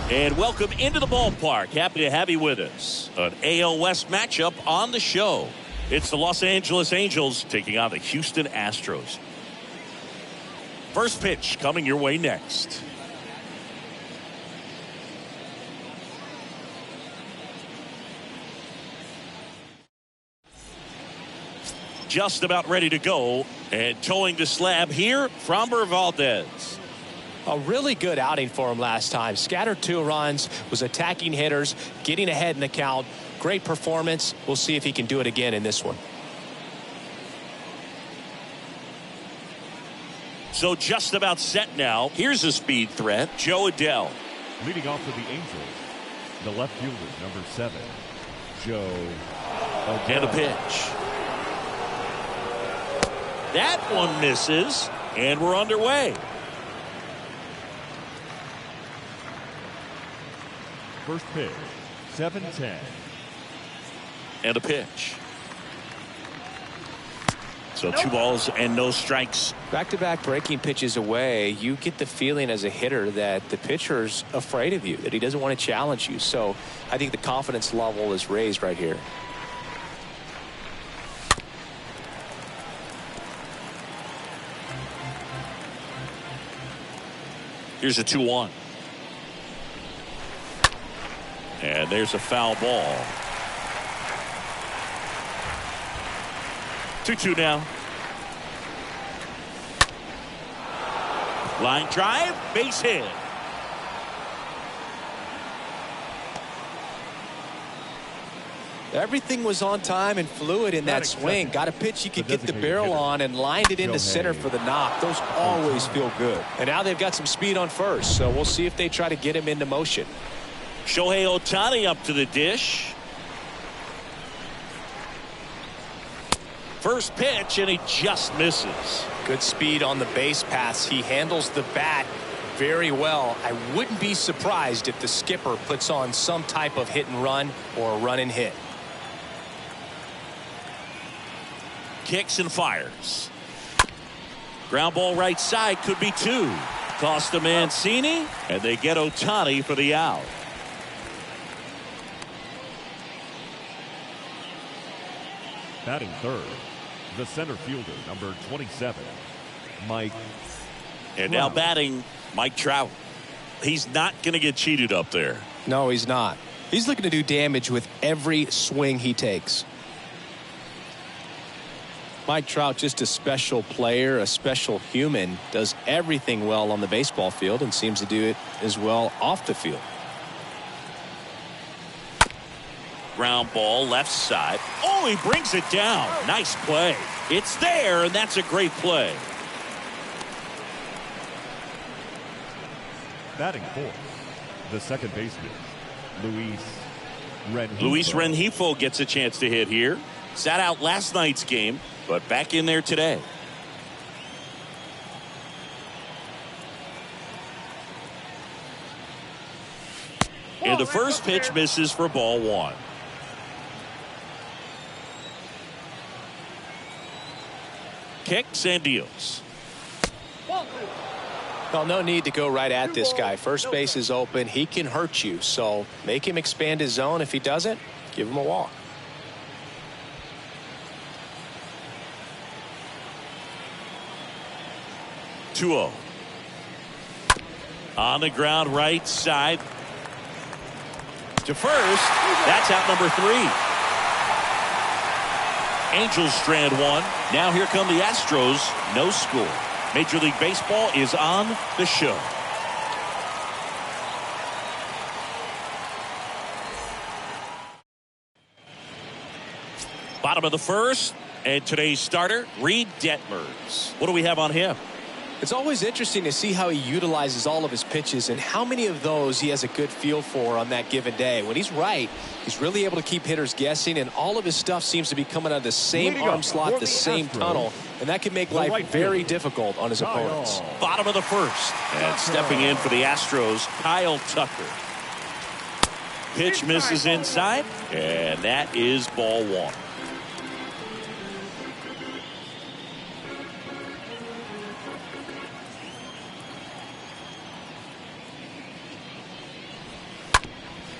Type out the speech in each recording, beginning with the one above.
And welcome into the ballpark. Happy to have you with us. An AL West matchup on the show. It's the Los Angeles Angels taking on the Houston Astros. First pitch coming your way next. Just about ready to go. And towing the slab here, Framber Valdez. A really good outing for him last time. Scattered 2 runs, was attacking hitters, getting ahead in the count. Great performance. We'll see if he can do it again in this one. So just about set now. Here's a speed threat, Joe Adell. Leading off for the Angels, the left fielder, number 7, Joe Adell. And a pitch. That one misses, and we're underway. First pitch, 7-10. And a pitch. So 2 balls and no strikes. Back-to-back breaking pitches away, you get the feeling as a hitter that the pitcher's afraid of you, that he doesn't want to challenge you. So I think the confidence level is raised right here. Here's a 2-1. And there's a foul ball. 2-2 now. Line drive, base hit. Everything was on time and fluid in that swing. Got a pitch you could get the barrel on and lined it into center for the knock. Those always feel good. And now they've got some speed on first, so we'll see if they try to get him into motion. Shohei Ohtani up to the dish. First pitch, and he just misses. Good speed on the base pass. He handles the bat very well. I wouldn't be surprised if the skipper puts on some type of hit and run or a run and hit. Kicks and fires. Ground ball right side, could be 2. Toss to Mancini, and they get Ohtani for the out. Batting third, the center fielder, number 27, Mike. And now batting, Mike Trout. He's not going to get cheated up there. No, he's not. He's looking to do damage with every swing he takes. Mike Trout, just a special player, a special human, does everything well on the baseball field and seems to do it as well off the field. Ground ball left side. Oh, he brings it down. Nice play. It's there, and that's a great play. Batting fourth, the second baseman, Luis Rengifo. Luis Rengifo gets a chance to hit here. Sat out last night's game, but back in there today. And the first pitch misses for ball 1. Kicks and deals. Well, no need to go right at this guy. First base is open. He can hurt you. So make him expand his zone. If he doesn't, give him a walk. (2-0). On the ground right side. To first. That's out number 3. Angels strand 1. Now here come the Astros. No score. Major League Baseball is on the show. Bottom of the first, and today's starter, Reed Detmers. What do we have on him? It's always interesting to see how he utilizes all of his pitches and how many of those he has a good feel for on that given day. When he's right, he's really able to keep hitters guessing, and all of his stuff seems to be coming out of the same arm slot, the same tunnel, and that can make life very difficult on his opponents. Bottom of the first, and stepping in for the Astros, Kyle Tucker. Pitch misses inside, and that is ball 1.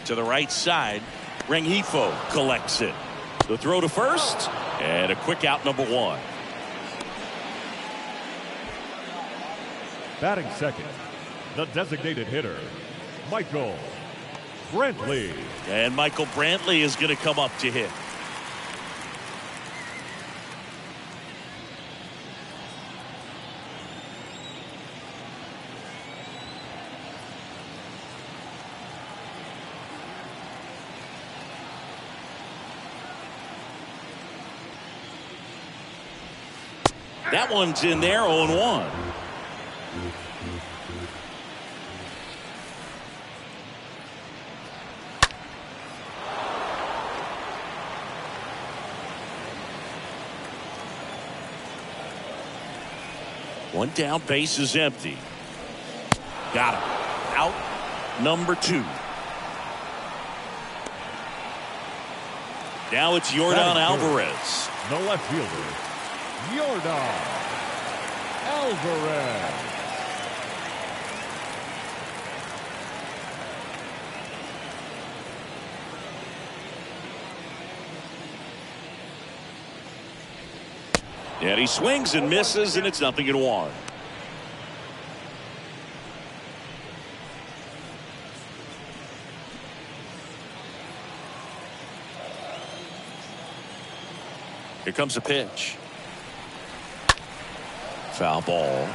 To the right side. Rengifo collects it. The throw to first. And a quick out, number one. Batting second, the designated hitter, Michael Brantley. And Michael Brantley is going to come up to hit. That one's in there, 0-1. One down, base is empty. Got him. Out number 2. Now it's Yordan Alvarez. The left fielder, Yordan Alvarez. And he swings and misses, and it's 0-1. Here comes a pitch. Foul ball.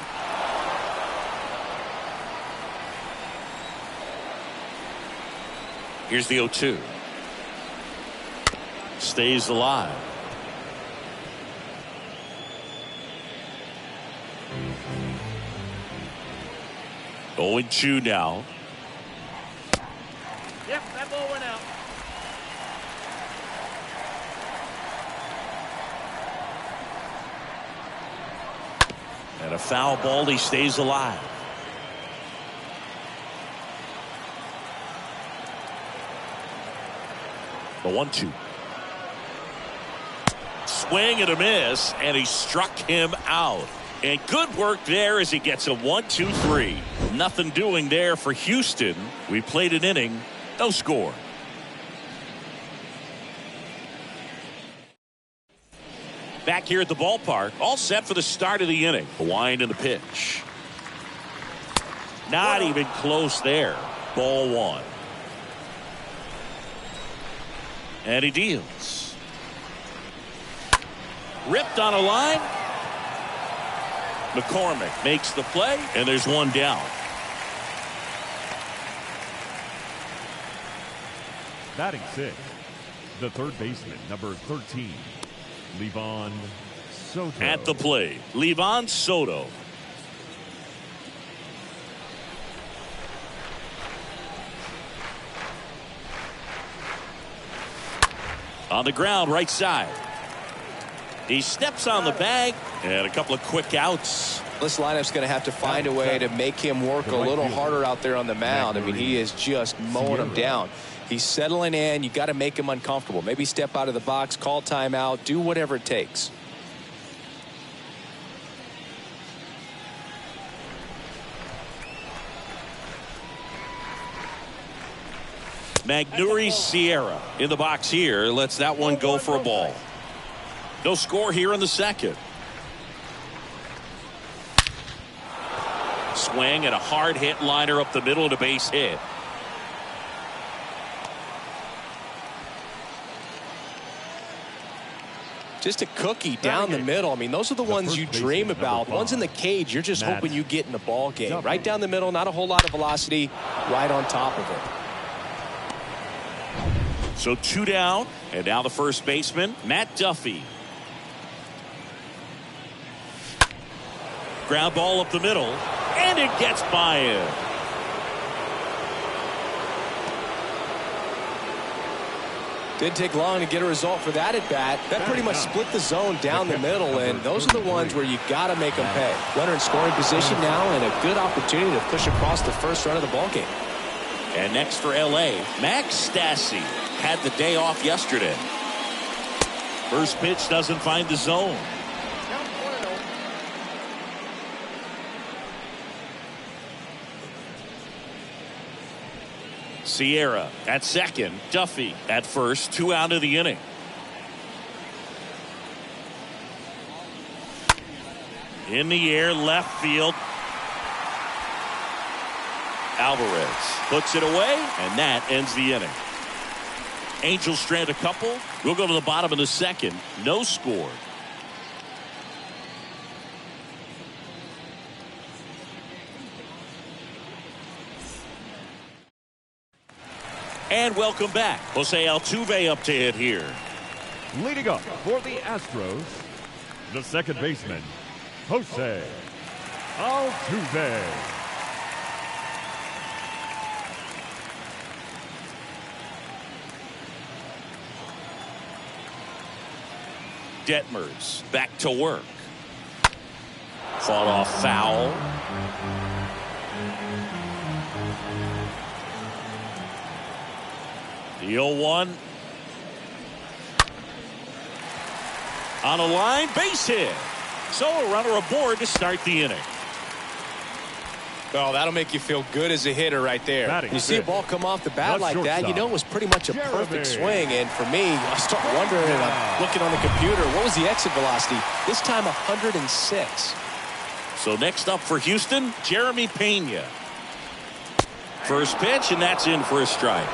Here's the 0-2. Stays alive. Going 2 now. Yep, that ball went out. And a foul ball. He stays alive. The 1-2. Swing and a miss, and he struck him out. And good work there as he gets a 1-2-3. Nothing doing there for Houston. We played an inning, no score. Back here at the ballpark, all set for the start of the inning. The wind and the pitch. Not even close there. Ball 1. And he deals. Ripped on a line. McCormick makes the play, and there's one down. Batting 6, the third baseman, number 13, Livan Soto. At the plate, Livan Soto. On the ground, right side. He steps on the bag, and a couple of quick outs. This lineup's going to have to find a way to make him work a little harder out there on the mound. I mean, he is just mowing him down. He's settling in. You got to make him uncomfortable. Maybe step out of the box, call timeout, do whatever it takes. Magneuris Sierra in the box here lets that one go for a ball. No score here in the second. Swing and a hard hit liner up the middle and a base hit. Just a cookie down the middle. I mean, those are the ones you dream about. Ones in the cage, you're just hoping you get in the ball game. Right down the middle, not a whole lot of velocity, right on top of it. So 2 down, and now the first baseman, Matt Duffy. Ground ball up the middle, and it gets by him. Didn't take long to get a result for that at bat. That pretty much split the zone down the middle, and those are the ones where you got to make them pay. Runner in scoring position now, and a good opportunity to push across the first run of the ball game. And next for L.A., Max Stassi had the day off yesterday. First pitch doesn't find the zone. Sierra at second. Duffy at first. 2 out of the inning. In the air, left field. Alvarez puts it away, and that ends the inning. Angels strand a couple. We'll go to the bottom of the second. No score. And welcome back. Jose Altuve up to hit here. Leading up for the Astros, the second baseman, Jose Altuve. Detmers back to work. Fought off foul. The 0-1. On a line, base hit. So a runner aboard to start the inning. Oh, that'll make you feel good as a hitter right there. Batting you see a ball come off the bat like that, you know it was pretty much a perfect swing. And for me, I start wondering, and I'm looking on the computer, what was the exit velocity? This time 106. So next up for Houston, Jeremy Pena. First pitch, and that's in for a strike.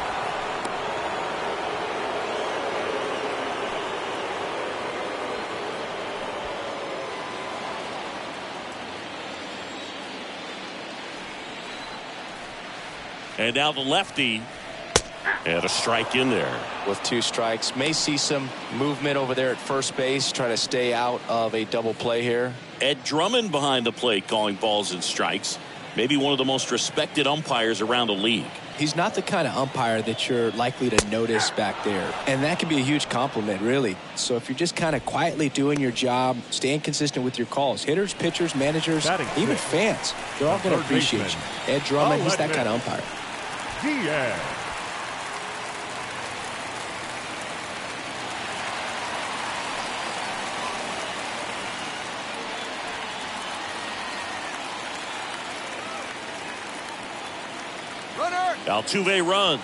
And now the lefty, and a strike in there. With 2 strikes, may see some movement over there at first base, try to stay out of a double play here. Ed Drummond behind the plate calling balls and strikes. Maybe one of the most respected umpires around the league. He's not the kind of umpire that you're likely to notice back there. And that can be a huge compliment, really. So if you're just kind of quietly doing your job, staying consistent with your calls, hitters, pitchers, managers, even fans, they're all going to appreciate you. Ed Drummond, he's that kind of umpire. Diaz. Altuve runs.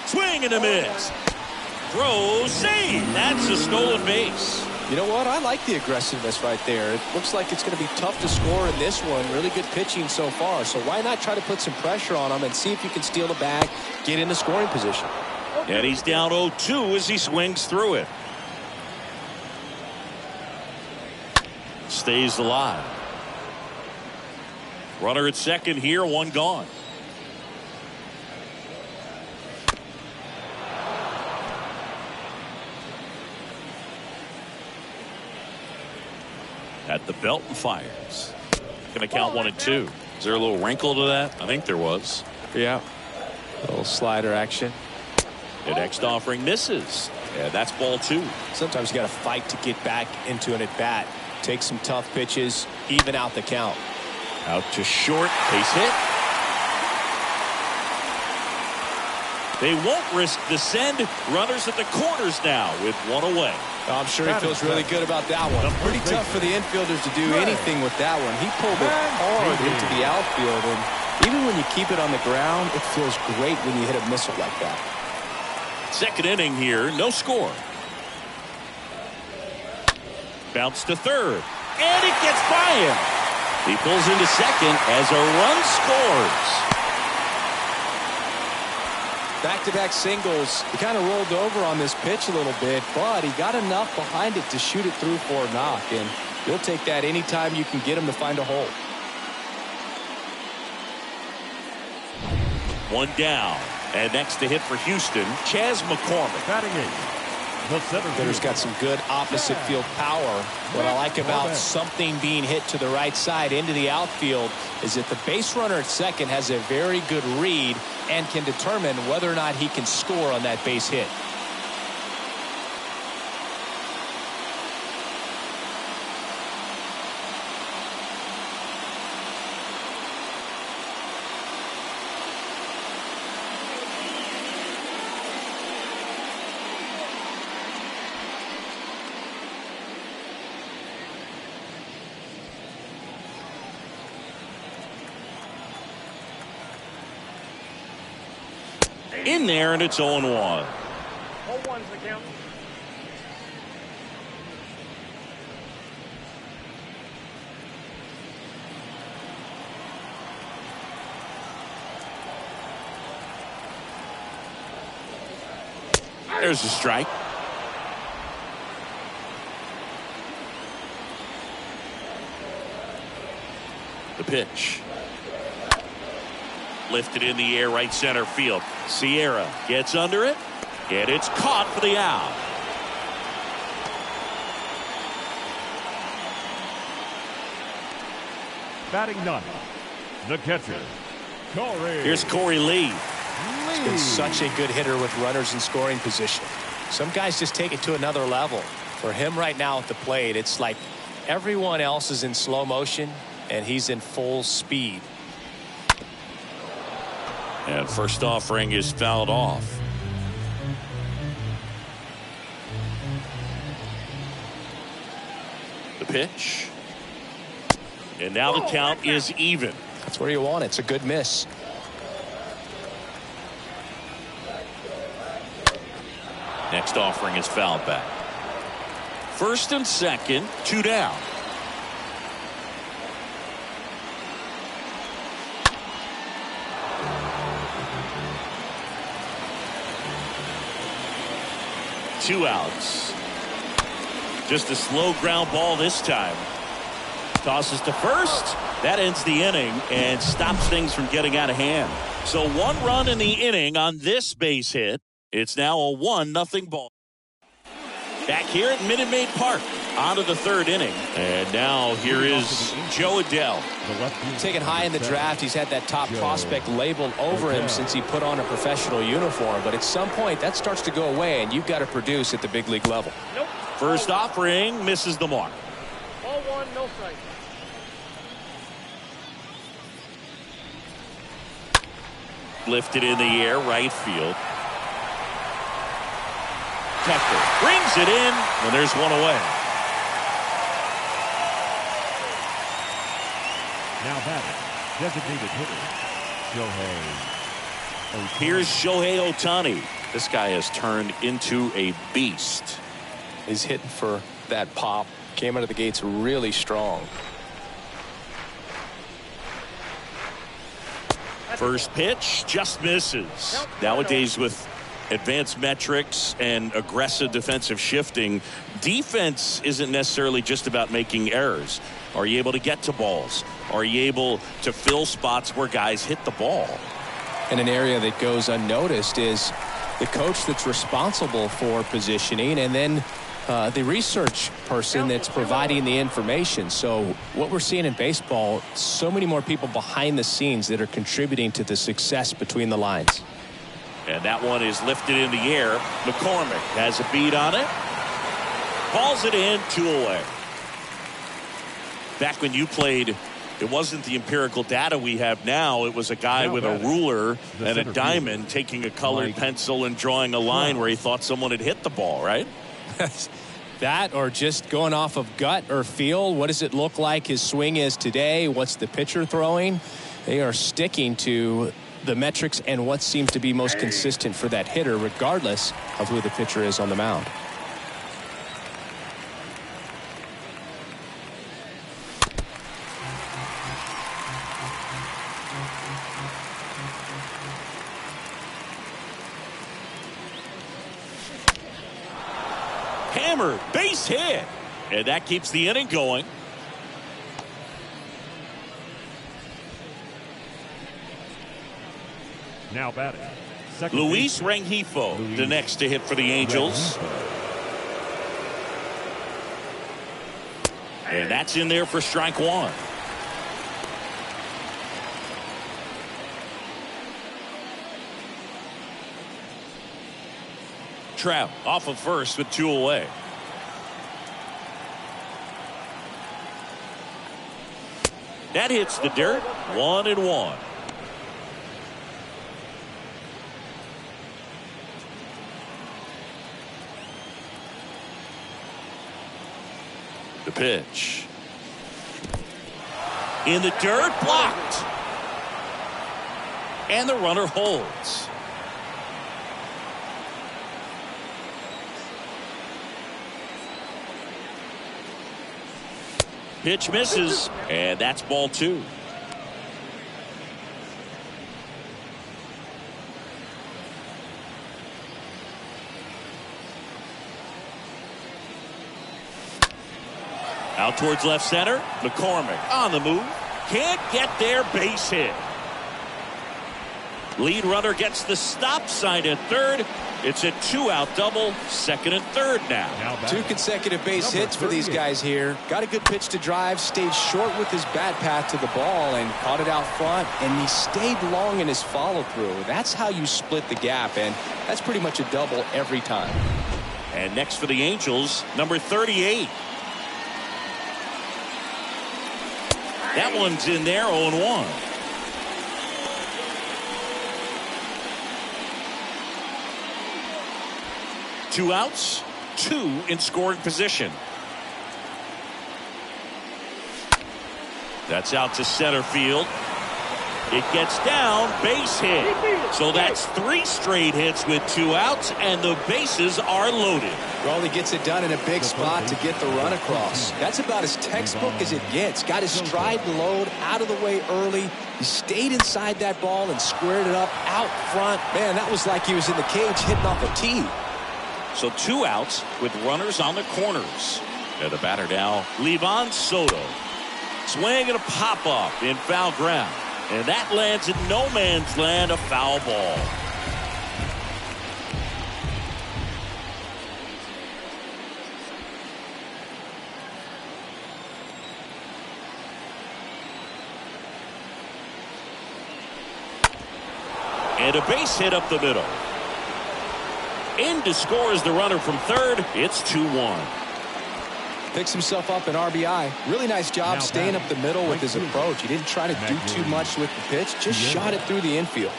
Swing and a miss. Throw, save. That's a stolen base. You know what? I like the aggressiveness right there. It looks like it's going to be tough to score in this one. Really good pitching so far. So why not try to put some pressure on him and see if you can steal the bag, get into scoring position. And he's down 0-2 as he swings through it. Stays alive. Runner at second here, 1 gone. At the belt and fires. Going to count 1 and 2. Is there a little wrinkle to that? I think there was. Yeah. A little slider action. The next offering misses. Yeah, that's ball 2. Sometimes you got to fight to get back into an at-bat. Take some tough pitches, even out the count. Out to short. Base hit. They won't risk the send. Runners at the corners now with 1 away. I'm sure he feels really good about that one. Pretty tough for the infielders to do anything with that one. He pulled it hard into the outfield, and even when you keep it on the ground, it feels great when you hit a missile like that. Second inning here, no score. Bounce to third, and it gets by him. He pulls into second as a run scores. Back-to-back singles. He kind of rolled over on this pitch a little bit, but he got enough behind it to shoot it through for a knock, and you'll take that anytime you can get him to find a hole. 1 down, and next to hit for Houston, Chas McCormick. Batting 8. The center Hitter's got some good opposite field power. What I like about something being hit to the right side into the outfield is that the base runner at second has a very good read and can determine whether or not he can score on that base hit. in there, and it's 0-1. 0-1's the count. There's a strike. The pitch. Lifted in the air, right center field. Sierra gets under it, and it's caught for the out. Batting ninth, the catcher, Corey. Here's Corey Lee. He's been such a good hitter with runners in scoring position. Some guys just take it to another level. For him right now at the plate, it's like everyone else is in slow motion, and he's in full speed. And first offering is fouled off. The pitch. And now the count is even. That's where you want it. It's a good miss. Next offering is fouled back. First and second, 2 down. Two outs. Just a slow ground ball this time. Tosses to first. That ends the inning and stops things from getting out of hand. So 1 run in the inning on this base hit. It's now a 1-0 ball. Back here at Minute Maid Park. On to the third inning. And now here is Joe Adell. Taken high in the draft, he's had that top prospect labeled over him since he put on a professional uniform. But at some point, that starts to go away, and you've got to produce at the big league level. Nope. First offering misses the mark. 0-1, no strike. Lifted in the air, right field. Kepler brings it in, and there's one away. Now batting, designated hitter, Shohei. Here's Shohei Ohtani. This guy has turned into a beast. He's hitting for that pop. Came out of the gates really strong. First pitch just misses. Nowadays with advanced metrics and aggressive defensive shifting, defense isn't necessarily just about making errors. Are you able to get to balls? Are you able to fill spots where guys hit the ball? And an area that goes unnoticed is the coach that's responsible for positioning, and then the research person that's providing the information. So what we're seeing in baseball, so many more people behind the scenes that are contributing to the success between the lines. And that one is lifted in the air. McCormick has a beat on it. Calls it in, 2 away. Back when you played, it wasn't the empirical data we have now. It was a guy with a ruler and a diamond taking a colored pencil and drawing a line where he thought someone had hit the ball, right? That, or just going off of gut or feel. What does it look like his swing is today? What's the pitcher throwing? They are sticking to the metrics and what seems to be most consistent for that hitter, regardless of who the pitcher is on the mound. Hammered, base hit, and that keeps the inning going. Now batting, Luis Rengifo, the next to hit for the Angels. And that's in there for strike 1. Trout off of first with 2 away. That hits the dirt. 1-1. The pitch. In the dirt, blocked. And the runner holds. Pitch misses, and that's ball 2. Out towards left center. McCormick on the move. Can't get there. Base hit. Lead runner gets the stop sign at third. It's a 2-out double. Second and third now. 2 consecutive base hits for these guys here. Got a good pitch to drive. Stayed short with his bat path to the ball and caught it out front. And he stayed long in his follow through. That's how you split the gap. And that's pretty much a double every time. And next for the Angels, number 38. That one's in there, 0-1. Two outs, 2 in scoring position. That's out to center field. It gets down, base hit. So that's 3 straight hits with 2 outs, and the bases are loaded. Well, he gets it done in a big spot to get the run across. That's about as textbook as it gets. Got his stride load out of the way early. He stayed inside that ball and squared it up out front. Man, that was like he was in the cage hitting off a tee. So 2 outs with runners on the corners. And the batter now, Livan Soto. Swing and a pop-up in foul ground. And that lands in no man's land, a foul ball. And a base hit up the middle. In to score is the runner from third. It's 2-1. Picks himself up an RBI. Really nice job staying up the middle with his approach. He didn't try to do too much with the pitch. Just shot it through the infield.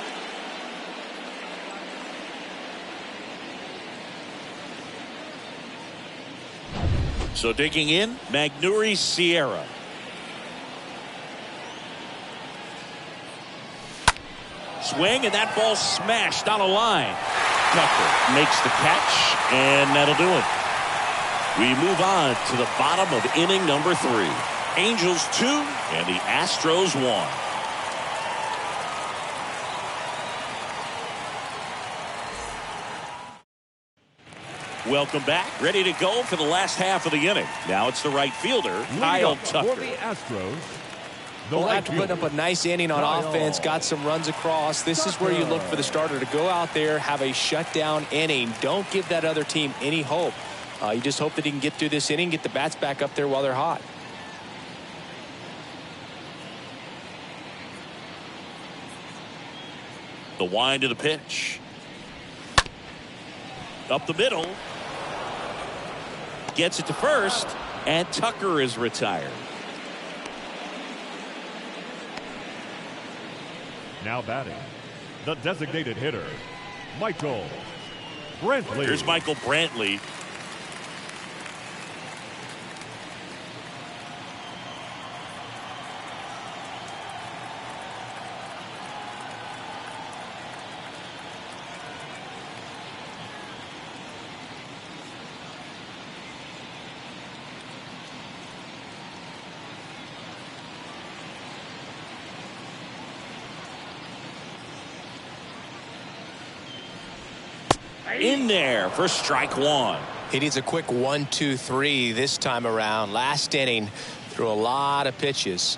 So digging in, Magneuris Sierra. Swing, and that ball smashed on a line. Tucker makes the catch, and that'll do it. We move on to the bottom of inning number 3. Angels 2 and the Astros 1. Welcome back. Ready to go for the last half of the inning. Now it's the right fielder, Kyle Tucker. For the Astros, Well, after putting up a nice inning on offense, got some runs across, this is where you look for the starter to go out there, have a shutdown inning. Don't give that other team any hope. You just hope that he can get through this inning, get the bats back up there while they're hot. The wind of the pitch. Up the middle. Gets it to first, and Tucker is retired. now batting, the designated hitter, Michael Brantley. Here's Michael Brantley. In there for strike one. He needs a quick 1-2-3 this time around. Last inning, threw a lot of pitches.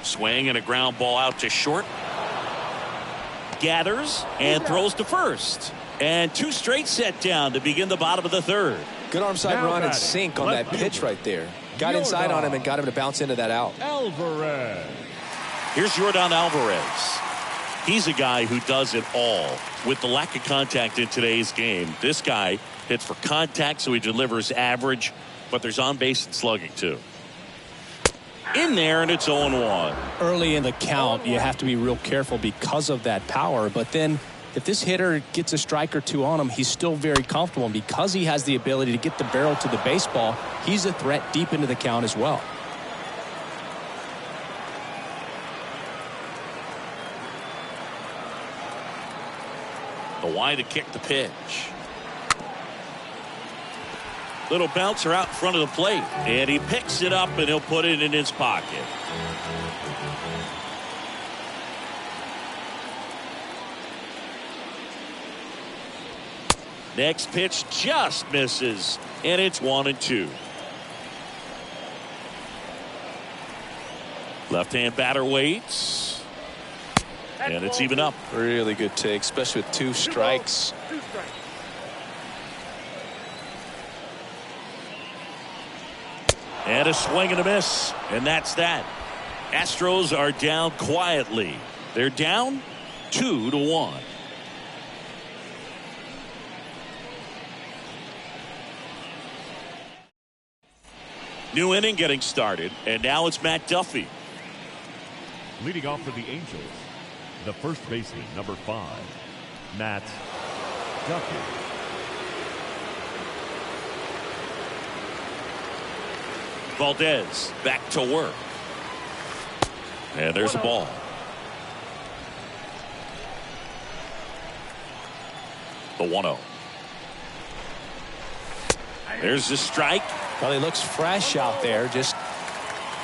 Swing and a ground ball out to short. Gathers and throws to first. And two straight set down to begin the bottom of the third. Good arm side Now run and batting, sink on that pitch right there. Got inside on him and got him to bounce into that out. Alvarez. Here's Yordan Alvarez. He's a guy who does it all. With the lack of contact in today's game, this guy hits for contact, so he delivers average, but there's on base and slugging too. In there, and it's 0-1. Early in the count, you have to be real careful because of that power, but then if this hitter gets a strike or two on him, he's still very comfortable. And because he has the ability to get the barrel to the baseball, he's a threat deep into the count as well. Why to kick the pitch. Little bouncer out in front of the plate. And he picks it up and he'll put it in his pocket. Next pitch just misses. And it's 1-2. Left-hand batter waits. And it's even up. Really good take, especially with 2 strikes. 2 strikes. And a swing and a miss. And that's that. Astros are down quietly. They're down 2-1. New inning getting started. And now it's Matt Duffy. Leading off for the Angels, the first baseman, number 5, Matt Duffy. Valdez back to work. And there's a ball. The 1-0. There's the strike. Well, he looks fresh out there. Just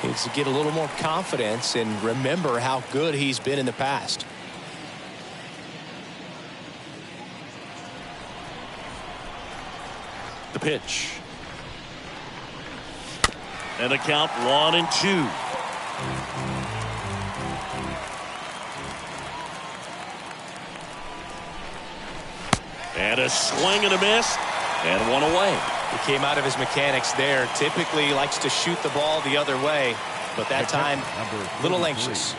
needs to get a little more confidence and remember how good he's been in the past. The pitch. And the count 1-2. And a swing and a miss. And one away. He came out of his mechanics there. Typically he likes to shoot the ball the other way, but that time a little anxious.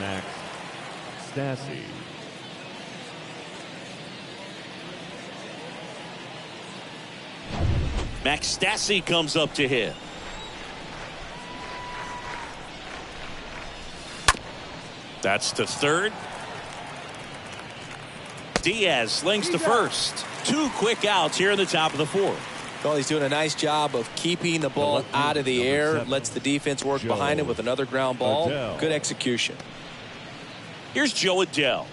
Max Stassi. Max Stassi comes up to hit. That's to third. Diaz slings to first. 2 quick outs here in the top of the 4th. Well, he's doing a nice job of keeping the ball out of the air. 7, lets the defense work behind him with another ground ball. Adele. Good execution. Here's Joe Adele.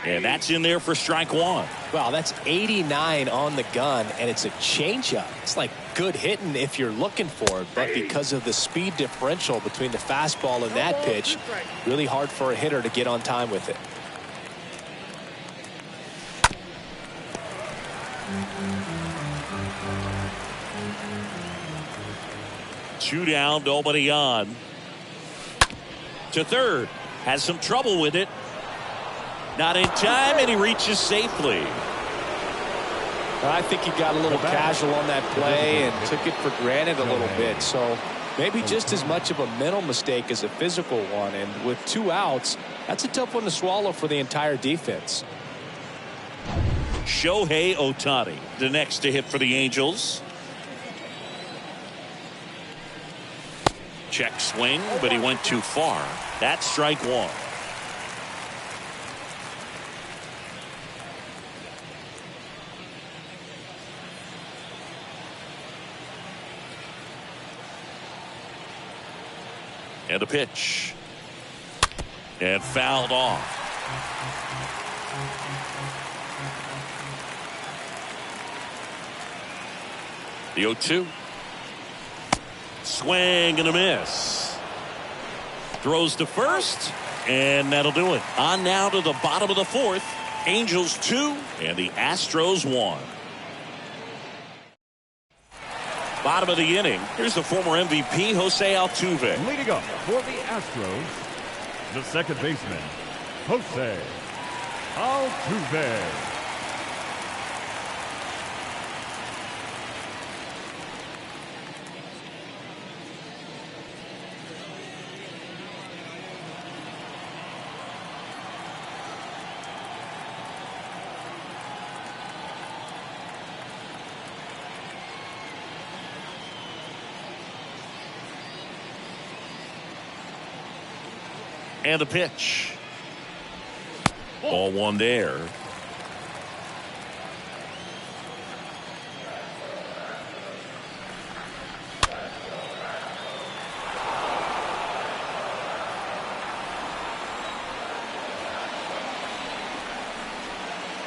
And that's in there for strike 1. Wow, that's 89 on the gun, and it's a changeup. It's like good hitting if you're looking for it, but because of the speed differential between the fastball and that pitch, really hard for a hitter to get on time with it. Two down, nobody on. To third. Has some trouble with it. Not in time, and he reaches safely. I think he got a little casual on that play and took it for granted a little bit. So maybe just as much of a mental mistake as a physical one. And with 2 outs, that's a tough one to swallow for the entire defense. Shohei Ohtani, the next to hit for the Angels. Check swing, but he went too far. That's strike 1. And a pitch. And fouled off. The 0-2. Swing and a miss. Throws to first. And that'll do it. On now to the bottom of the 4th. Angels 2 and the Astros 1. Bottom of the inning. Here's the former MVP, Jose Altuve. Leading up for the Astros, the second baseman, Jose Altuve. And the pitch. Ball 1 there.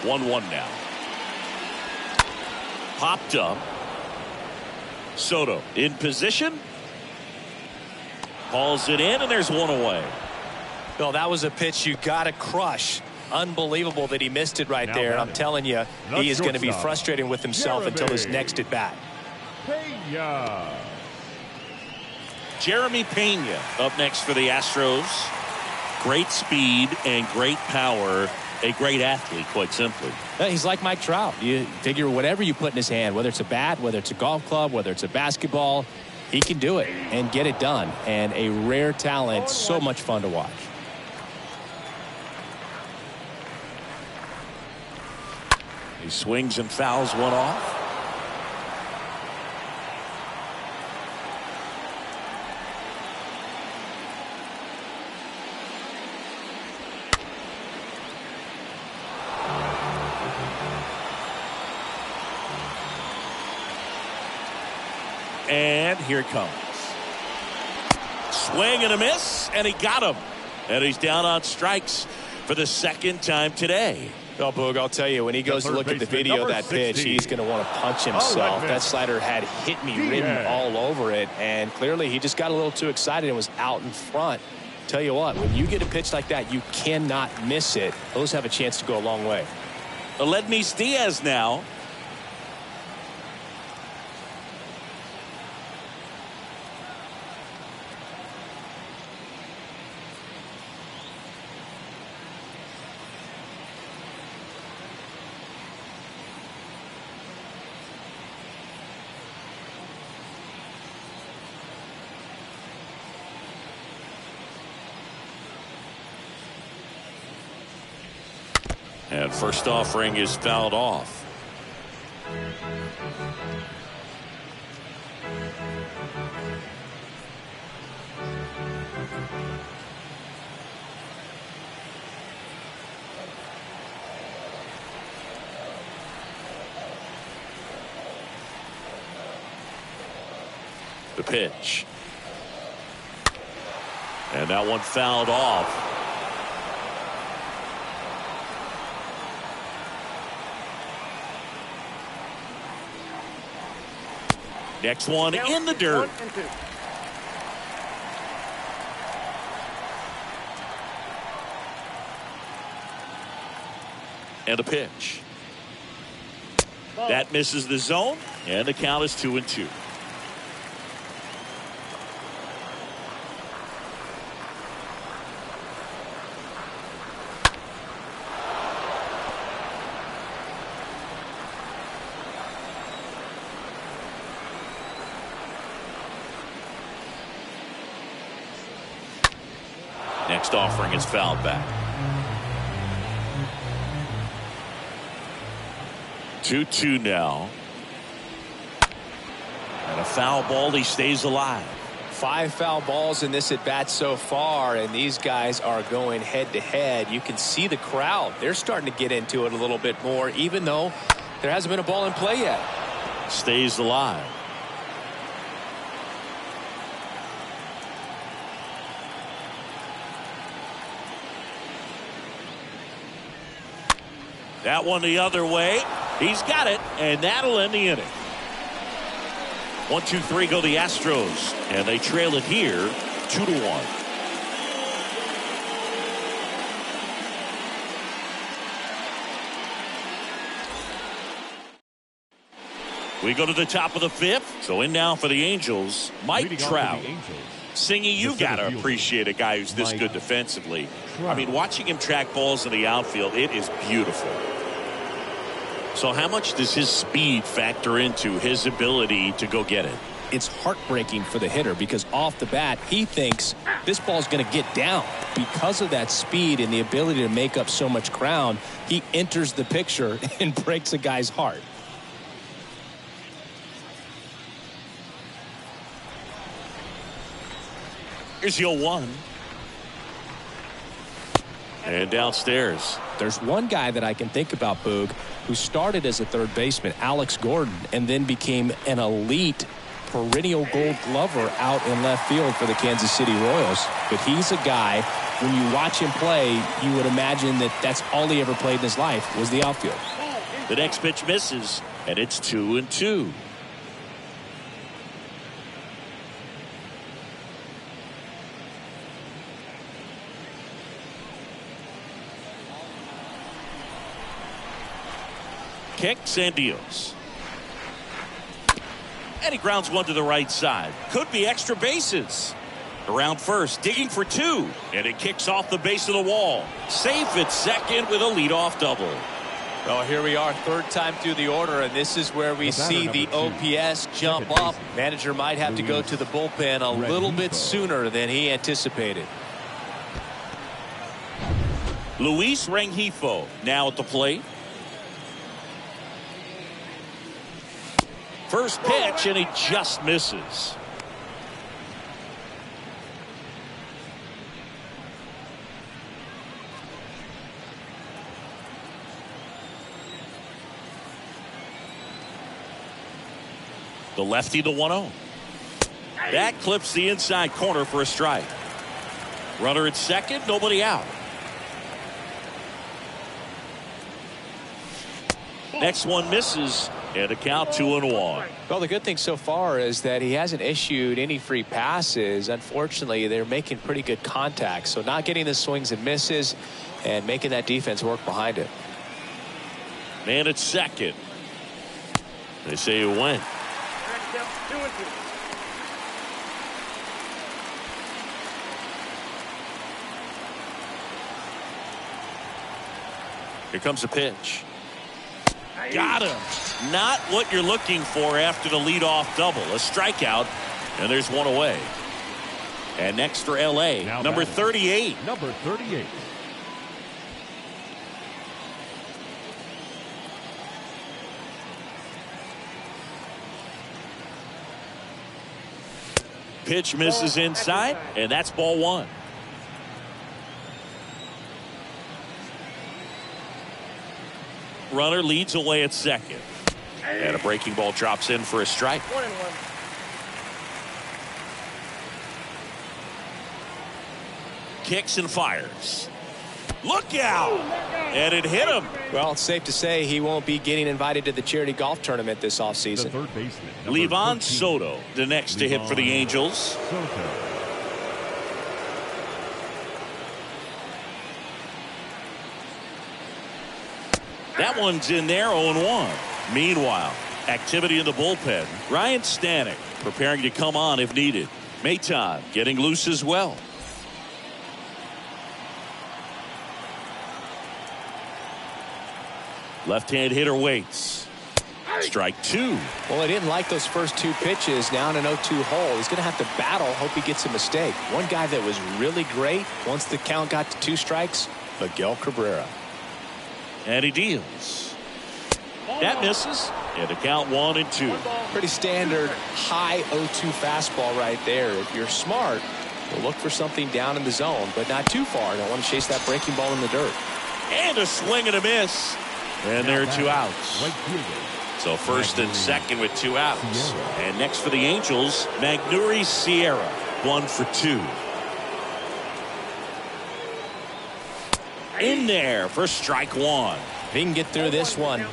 1-1 now. Popped up. Soto in position. Hauls it in, and there's one away. Well, that was a pitch you got to crush. Unbelievable that he missed it right there. I'm telling you, he is going to be frustrated with himself until his next at bat. Jeremy Pena up next for the Astros. Great speed and great power. A great athlete, quite simply. He's like Mike Trout. You figure whatever you put in his hand, whether it's a bat, whether it's a golf club, whether it's a basketball, he can do it and get it done. And a rare talent, so much fun to watch. He swings and fouls one off. And here it comes. Swing and a miss, and he got him. And he's down on strikes for the second time today. Well, Boog, I'll tell you, when he goes to look at the video of that pitch, he's going to want to punch himself. That slider had hit me written all over it, and clearly he just got a little too excited and was out in front. Tell you what, when you get a pitch like that, you cannot miss it. Those have a chance to go a long way. Aledmys Diaz now. And first offering is fouled off. The pitch. And that one fouled off. Next one in the dirt. 1 and 2. And a pitch. That misses the zone, and the count is 2-2. Next offering is fouled back. 2-2 now. And a foul ball. He stays alive. 5 foul balls in this at bat so far, and these guys are going head to head. You can see the crowd. They're starting to get into it a little bit more, even though there hasn't been a ball in play yet. Stays alive. That one the other way. He's got it, and that'll end the inning. 1-2-3 go the Astros, and they trail it here 2-1. We go to the top of the 5th. So in now for the Angels, Mike Trout. Singy, you've got to appreciate a guy who's this good defensively. I mean, watching him track balls in the outfield, it is beautiful. So how much does his speed factor into his ability to go get it? It's heartbreaking for the hitter because off the bat, he thinks this ball's going to get down. Because of that speed and the ability to make up so much ground, he enters the picture and breaks a guy's heart. Here's your 1. And downstairs. There's one guy that I can think about, Boog, who started as a third baseman, Alex Gordon, and then became an elite perennial Gold Glover out in left field for the Kansas City Royals. But he's a guy, when you watch him play, you would imagine that that's all he ever played in his life was the outfield. The next pitch misses, and it's 2-2. Kicks and deals. And he grounds one to the right side. Could be extra bases. Around first, digging for two. And it kicks off the base of the wall. Safe at second with a leadoff double. Well, here we are, third time through the order, and this is where we see the OPS jump up. Manager might have to go to the bullpen a little bit sooner than he anticipated. Luis Rengifo now at the plate. First pitch, and he just misses. The lefty, the 1-0. That clips the inside corner for a strike. Runner at second, nobody out. Next one misses, and a count 2-1. Well, the good thing so far is that he hasn't issued any free passes. Unfortunately, they're making pretty good contact, so not getting the swings and misses and making that defense work behind it. Man at second. They say it went. 2-2. Here comes a pitch. Got him. Not what you're looking for after the leadoff double. A strikeout, and there's one away. And next for LA, Now number batting. 38. Number 38. Pitch misses inside, and that's ball one. Runner leads away at second. And a breaking ball drops in for a strike. 1-1. Kicks and fires. Look out! And it hit him. Well, it's safe to say he won't be getting invited to the charity golf tournament this The offseason. third baseman. number Levon 13. Soto, the next to hit for the Angels. Soto. That one's in there, 0-1. Meanwhile, activity in the bullpen. Ryan Stanek preparing to come on if needed. Maton getting loose as well. Left-hand hitter waits. Strike two. Well, he didn't like those first two pitches. Now in an 0-2 hole, he's going to have to battle. Hope he gets a mistake. One guy that was really great once the count got to 2 strikes, Miguel Cabrera. And he deals. That misses. And a count 1-2. Pretty standard high 0-2 fastball right there. If you're smart, you'll look for something down in the zone, but not too far. Don't want to chase that breaking ball in the dirt. And a swing and a miss. And there are 2 outs. Right fielder. So first and second with 2 outs. And next for the Angels, Magneuris Sierra, 1 for 2. In there for strike one. If he can get through this one,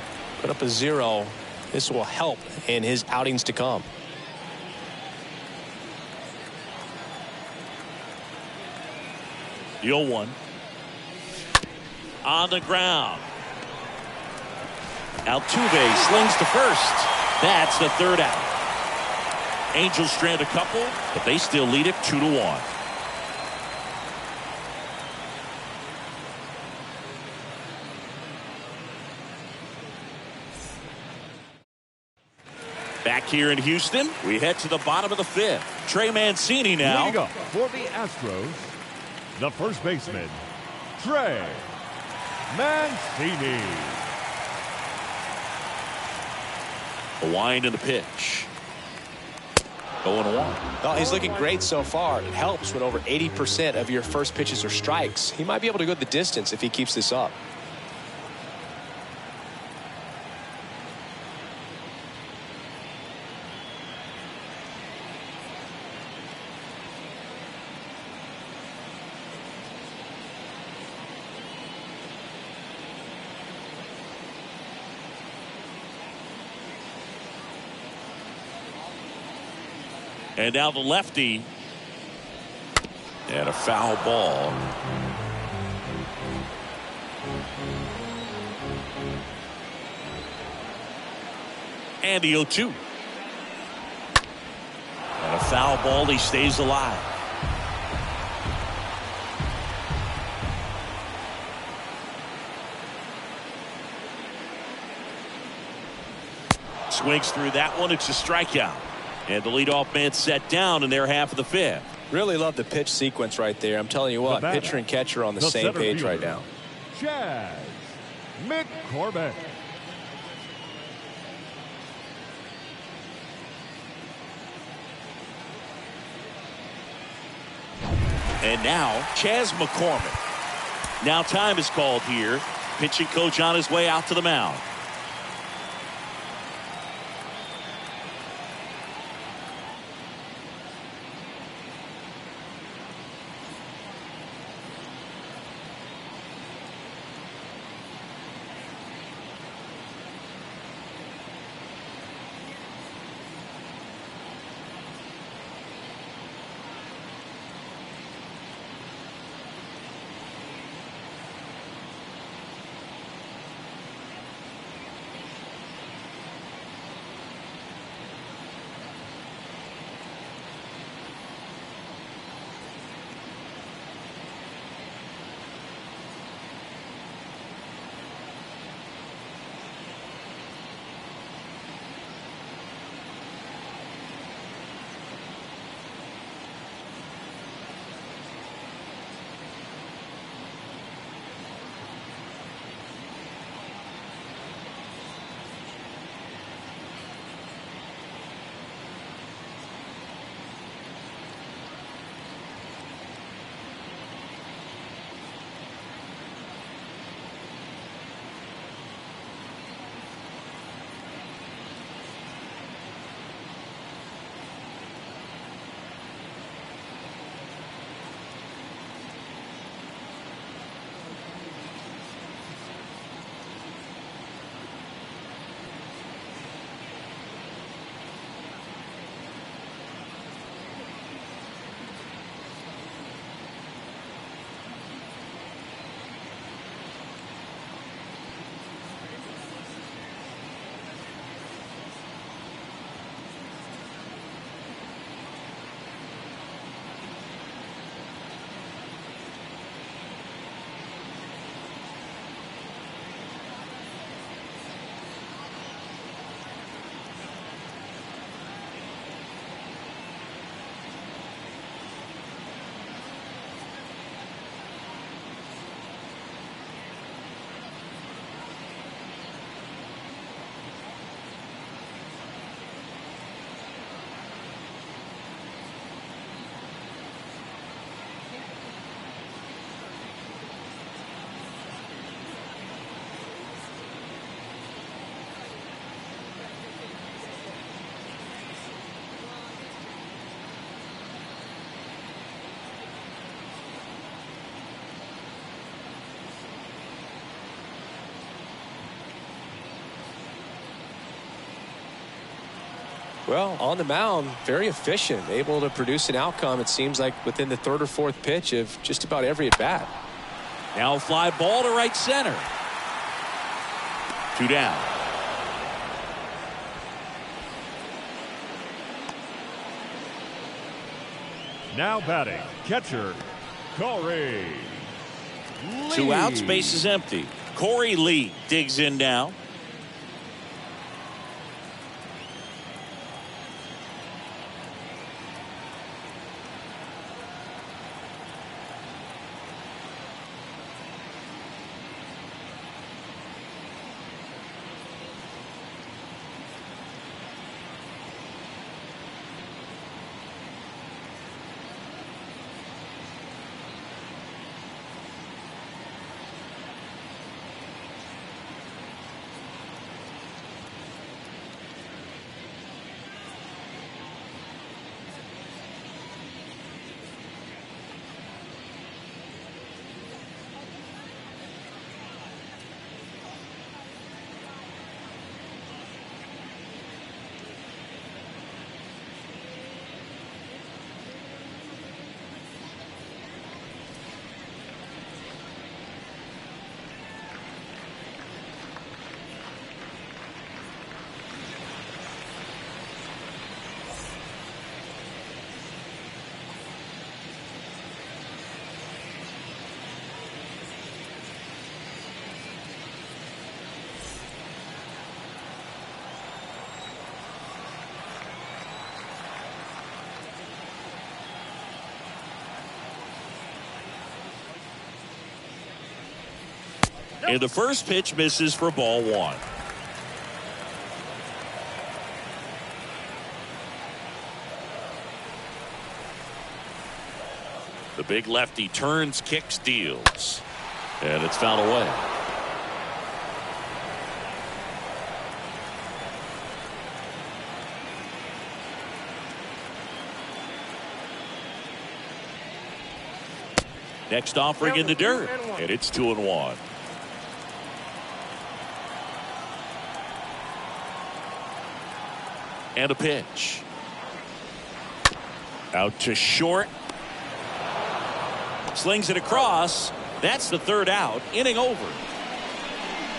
put up a 0, this will help in his outings to come. The 0-1. On the ground. Altuve slings to first. That's the 3rd out. Angels strand a couple, but they still lead it 2-1. Back here in Houston, we head to the bottom of the 5th. Trey Mancini now. Leading up for the Astros, the first baseman, Trey Mancini. A wind in the pitch. 0-1. Well, he's looking great so far. It helps when over 80% of your first pitches are strikes. He might be able to go the distance if he keeps this up. And now the lefty. And a foul ball. And the 0-2. And a foul ball. He stays alive. Swings through that one. It's a strikeout. And the leadoff man set down in their half of the fifth. Really love the pitch sequence right there. I'm telling you what, pitcher and catcher on the same page right now. Chaz McCormick. And now Chaz McCormick. Now time is called here. Pitching coach on his way out to the mound. Well, on the mound, very efficient, able to produce an outcome, it seems like, within the third or fourth pitch of just about every at-bat. Now fly ball to right center. 2 down. Now batting, catcher, Corey Lee. 2 outs, base is empty. Corey Lee digs in now. And the first pitch misses for ball one. The big lefty turns, kicks, deals. And it's fouled away. Next offering in the dirt. And it's 2-1. And a pitch. Out to short. Slings it across. That's the third out. Inning over.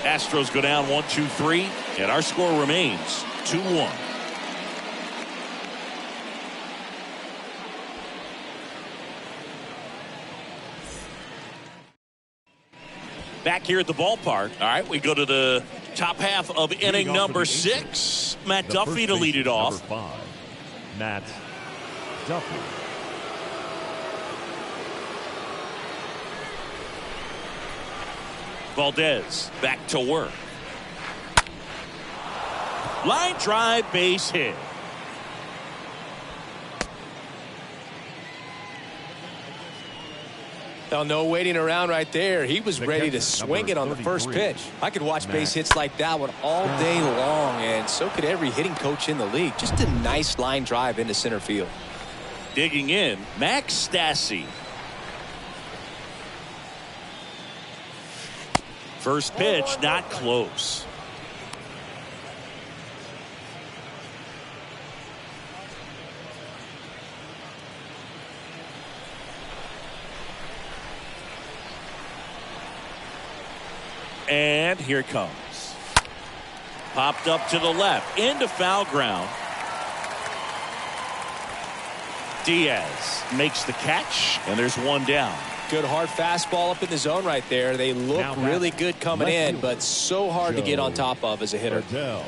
Astros go down 1-2-3. And our score remains 2-1. Back here at the ballpark. All right, we go to the top half of inning number 6. Matt Duffy to lead it off. Number 5, Matt Duffy. Valdez back to work. Line drive, base hit. Now, no waiting around right there. He was ready to swing it on the first pitch. I could watch base hits like that one all day long, and so could every hitting coach in the league. Just a nice line drive into center field. Digging in, Max Stassi. First pitch, not close. And here it comes. Popped up to the left, into foul ground. Diaz makes the catch, and there's one down. Good hard fastball up in the zone right there. They look really good coming in, but so hard to get on top of as a hitter. Adele.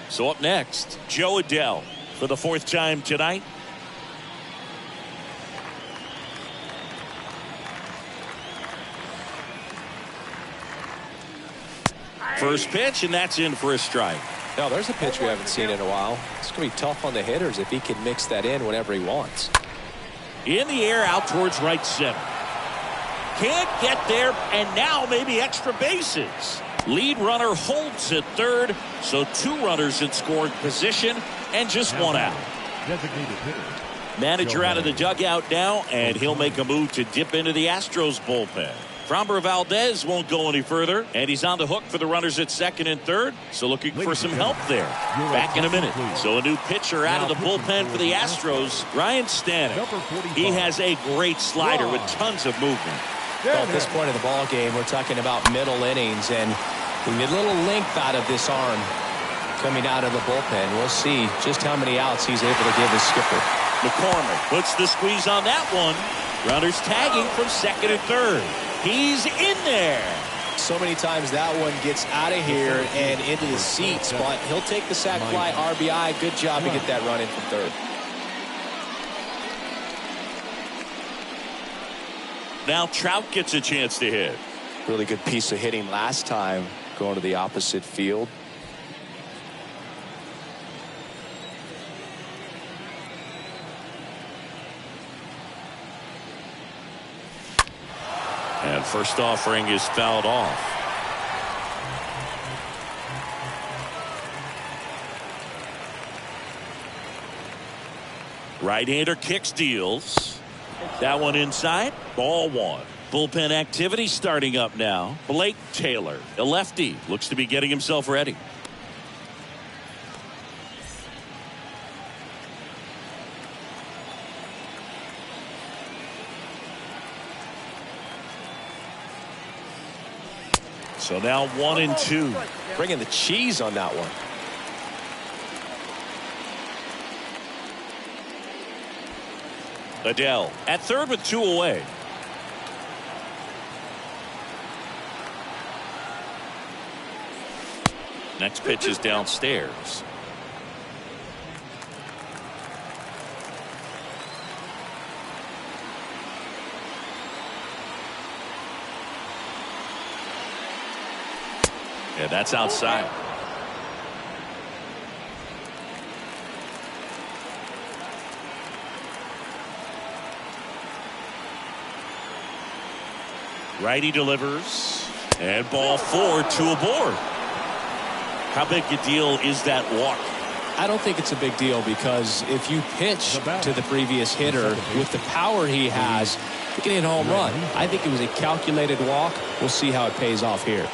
So up next, Joe Adele for the 4th time tonight. First pitch, and that's in for a strike. Now, there's a pitch we haven't seen in a while. It's going to be tough on the hitters if he can mix that in whenever he wants. In the air, out towards right center. Can't get there, and now maybe extra bases. Lead runner holds at third, so 2 runners in scoring position, and just 1 out. Designated hitter. Manager out of the dugout now, and he'll make a move to dip into the Astros bullpen. Framber Valdez won't go any further, and he's on the hook for the runners at second and third, so looking for some help there. Back in a minute. So a new pitcher out of the bullpen for the Astros, Ryan Stanek. He has a great slider with tons of movement. Well, at this point of the ball game, we're talking about middle innings, and we need a little length out of this arm coming out of the bullpen. We'll see just how many outs he's able to give his skipper. McCormick puts the squeeze on that one. Runners tagging from second and third. He's in there. So many times that one gets out of here and into the seats, but he'll take the sac fly RBI. Good job to get that run in from third. Now Trout gets a chance to hit. Really good piece of hitting last time, going to the opposite field. And first offering is fouled off. Right-hander kicks, deals. That one inside. Ball 1. Bullpen activity starting up now. Blake Taylor, a lefty, looks to be getting himself ready. So now 1-2. Bringing the cheese on that one. Adele at third with 2 away. Next pitch is downstairs. And that's outside. Righty delivers. And ball 4, 2 aboard. How big a deal is that walk? I don't think it's a big deal, because if you pitch to the previous hitter with the power he has, you can hit a home run. I think it was a calculated walk. We'll see how it pays off here.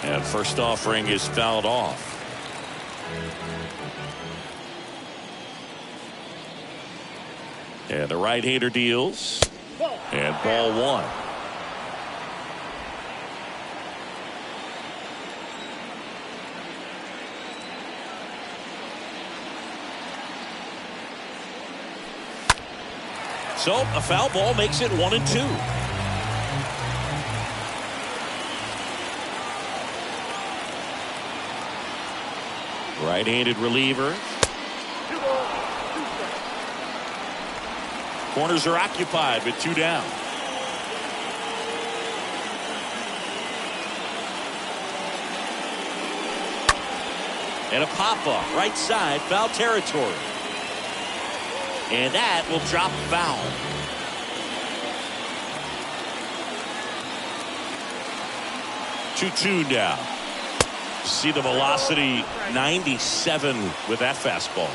And first offering is fouled off. And the right-hander deals. And ball 1. So a foul ball makes it 1-2. Right-handed reliever. Corners are occupied with 2 down. And a pop-up right side, foul territory. And that will drop foul. Two now. See the velocity, 97 with that fastball.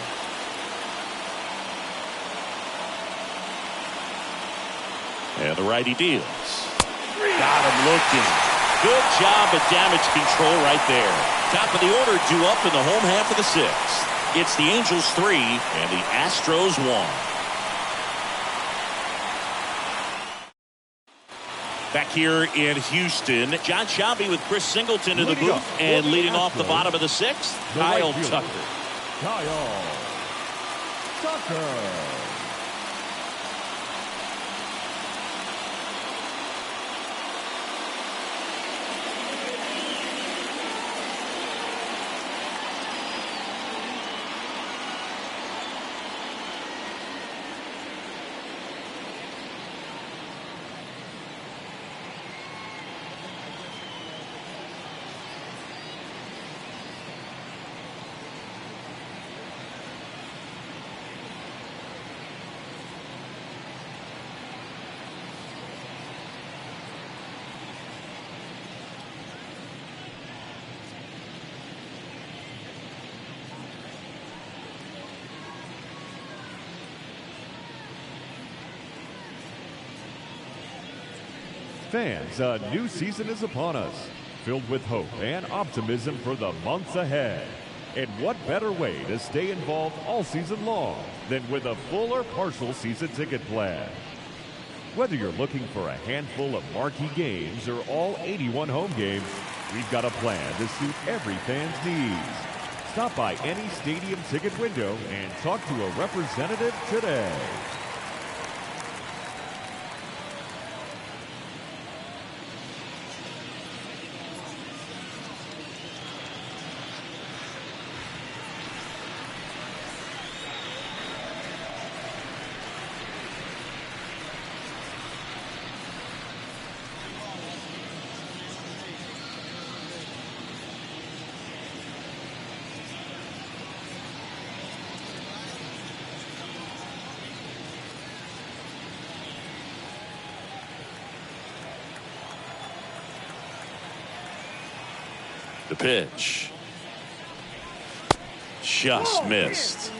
And the righty deals. Got him looking. Good job of damage control right there. Top of the order due up in the home half of the 6th. It's the Angels 3 and the Astros 1. Back here in Houston, John Shelby with Chris Singleton in the booth, and leading off the bottom of the 6th, Kyle Tucker. Kyle Tucker. Fans, a new season is upon us, filled with hope and optimism for the months ahead. And what better way to stay involved all season long than with a full or partial season ticket plan? Whether you're looking for a handful of marquee games or all 81 home games, we've got a plan to suit every fan's needs. Stop by any stadium ticket window and talk to a representative today. The pitch. Just missed.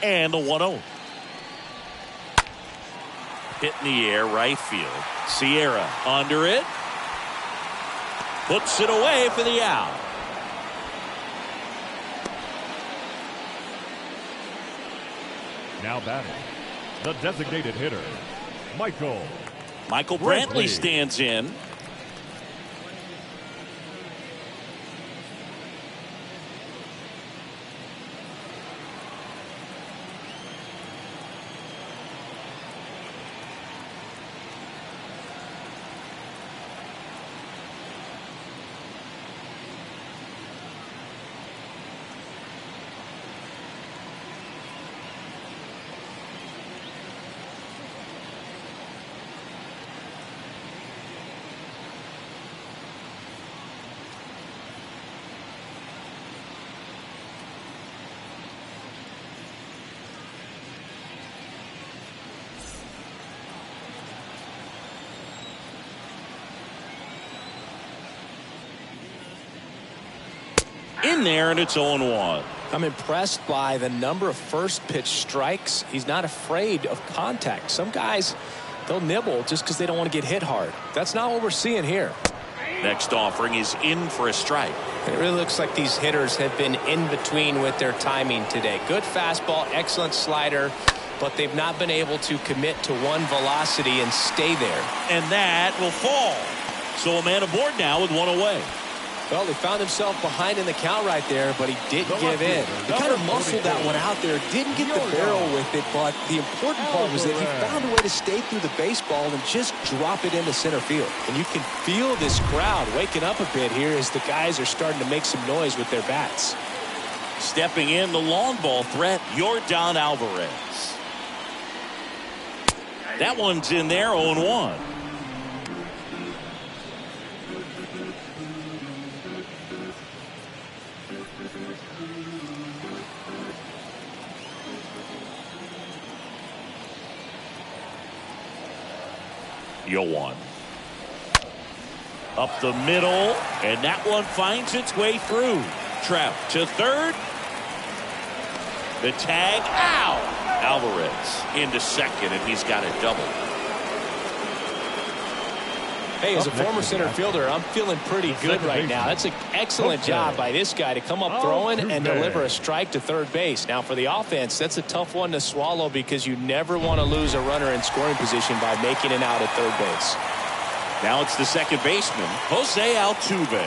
And the 1-0. Hit in the air, right field. Sierra under it. Puts it away for the out. Now batting, the designated hitter, Michael Brantley stands in. in there, and it's 0-1. I'm impressed by the number of first pitch strikes. He's not afraid of contact. Some guys, they'll nibble just because they don't want to get hit hard. That's not what we're seeing here. Next offering is in for a strike. It really looks like these hitters have been in between with their timing today. Good fastball, excellent slider, but they've not been able to commit to one velocity and stay there. And that will fall. So a man aboard now with one away. Well, he found himself behind in the count right there, but he didn't give in. He kind of muscled that one out there, didn't get the barrel with it, but the important part was that he found a way to stay through the baseball and just drop it into center field. And you can feel this crowd waking up a bit here as the guys are starting to make some noise with their bats. Stepping in, the long ball threat, Yordan Alvarez. That one's in there, 0-1. Yoan up the middle, and that one finds its way through. Trout to third. The tag out. Alvarez into second, and he's got a double. Hey, as a former center fielder, I'm feeling pretty good right now. That's an excellent job by this guy to come up throwing and deliver a strike to third base. Now, for the offense, that's a tough one to swallow because you never want to lose a runner in scoring position by making it out at third base. Now it's the second baseman, Jose Altuve.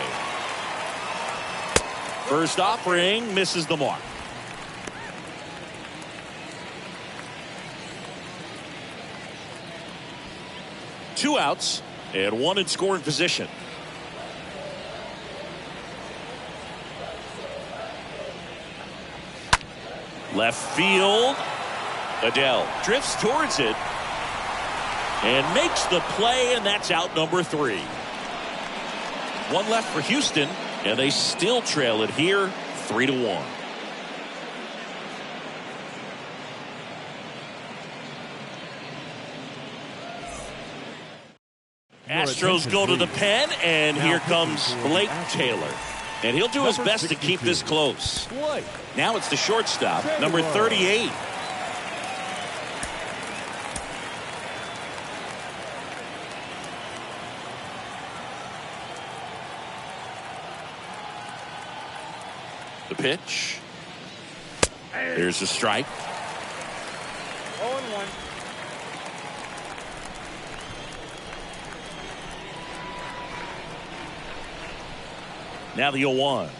First offering misses the mark. Two outs and one in scoring position. Left field. Adele drifts towards it and makes the play, and that's out number 3. One left for Houston, and they still trail it here 3-1. Astros go to the pen, and here comes Blake Taylor. And he'll do his best to keep this close. Now it's the shortstop, number 38. The pitch. There's a strike. 0-1. Now the 0-1.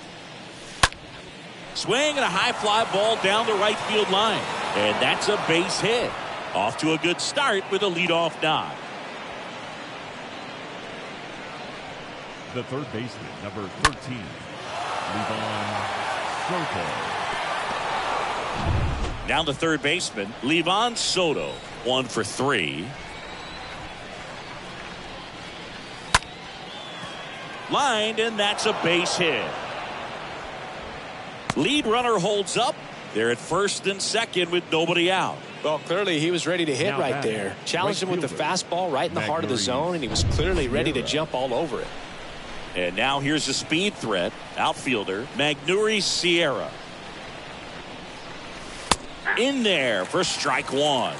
Swing and a high fly ball down the right field line. And that's a base hit. Off to a good start with a leadoff knock. The third baseman, number 13, Levon Soto. Now the third baseman, Levon Soto. 1 for 3. Lined, and that's a base hit. Lead runner holds up. They're at first and second with nobody out. Well, clearly he was ready to hit right there. Challenged him with the fastball right in the heart of the zone, and he was clearly ready to jump all over it. And now here's a speed threat. Outfielder Magneuris Sierra. In there for strike 1.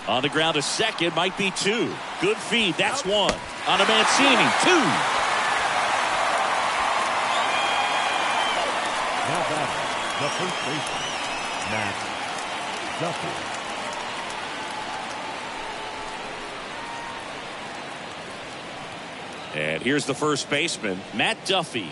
On the ground to second, might be 2. Good feed, that's 1. On a Mancini, 2. Now batting, the first baseman, Matt Duffy. And here's the first baseman, Matt Duffy.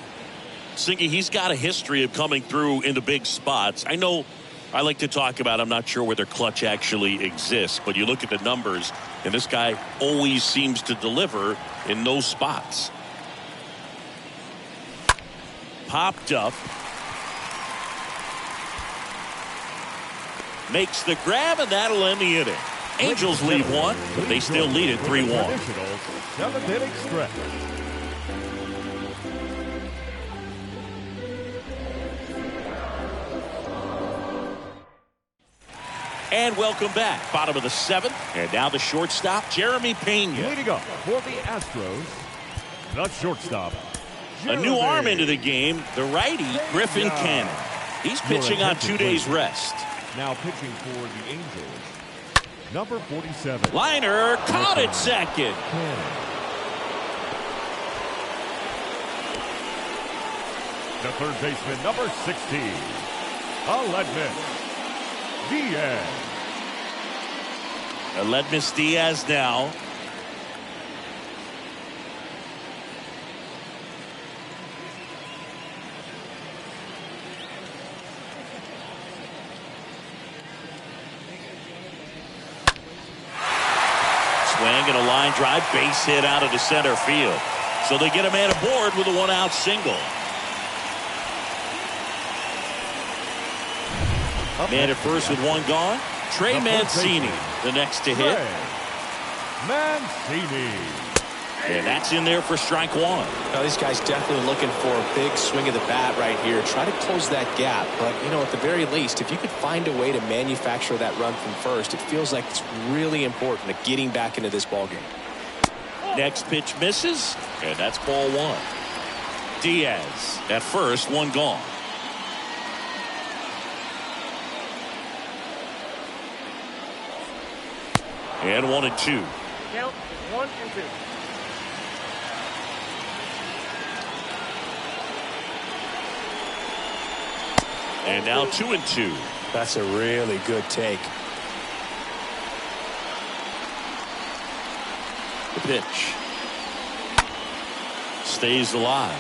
Singy, he's got a history of coming through into big spots. I know I like to talk about, I'm not sure whether clutch actually exists, but you look at the numbers, and this guy always seems to deliver in those spots. Popped up. Makes the grab, and that'll end the inning. Angels lead 1, but they still lead it 3-1. 7th inning stretch. And welcome back. Bottom of the 7th. And now the shortstop, Jeremy Pena. Leading up for the Astros, the shortstop, A new arm into the game, the righty, Griffin Cannon. He's pitching on 2 days rest. Now pitching for the Angels, number 47. Liner caught at second. Cannon. The third baseman, number 16, Aledmus Diaz. Aledmus Diaz now. Swing and a line drive, base hit out of the center field. So they get a man aboard with a 1-out single. Man at first with 1 gone. Trey Mancini, the next to hit. Mancini. And that's in there for strike 1. Now, these guys definitely looking for a big swing of the bat right here. Try to close that gap. But, you know, at the very least, if you could find a way to manufacture that run from first, it feels like it's really important to getting back into this ballgame. Next pitch misses, and that's ball 1. Diaz at first, 1 gone. And 1-2. Count 1 and 2. And now 2-2. That's a really good take. The pitch stays alive.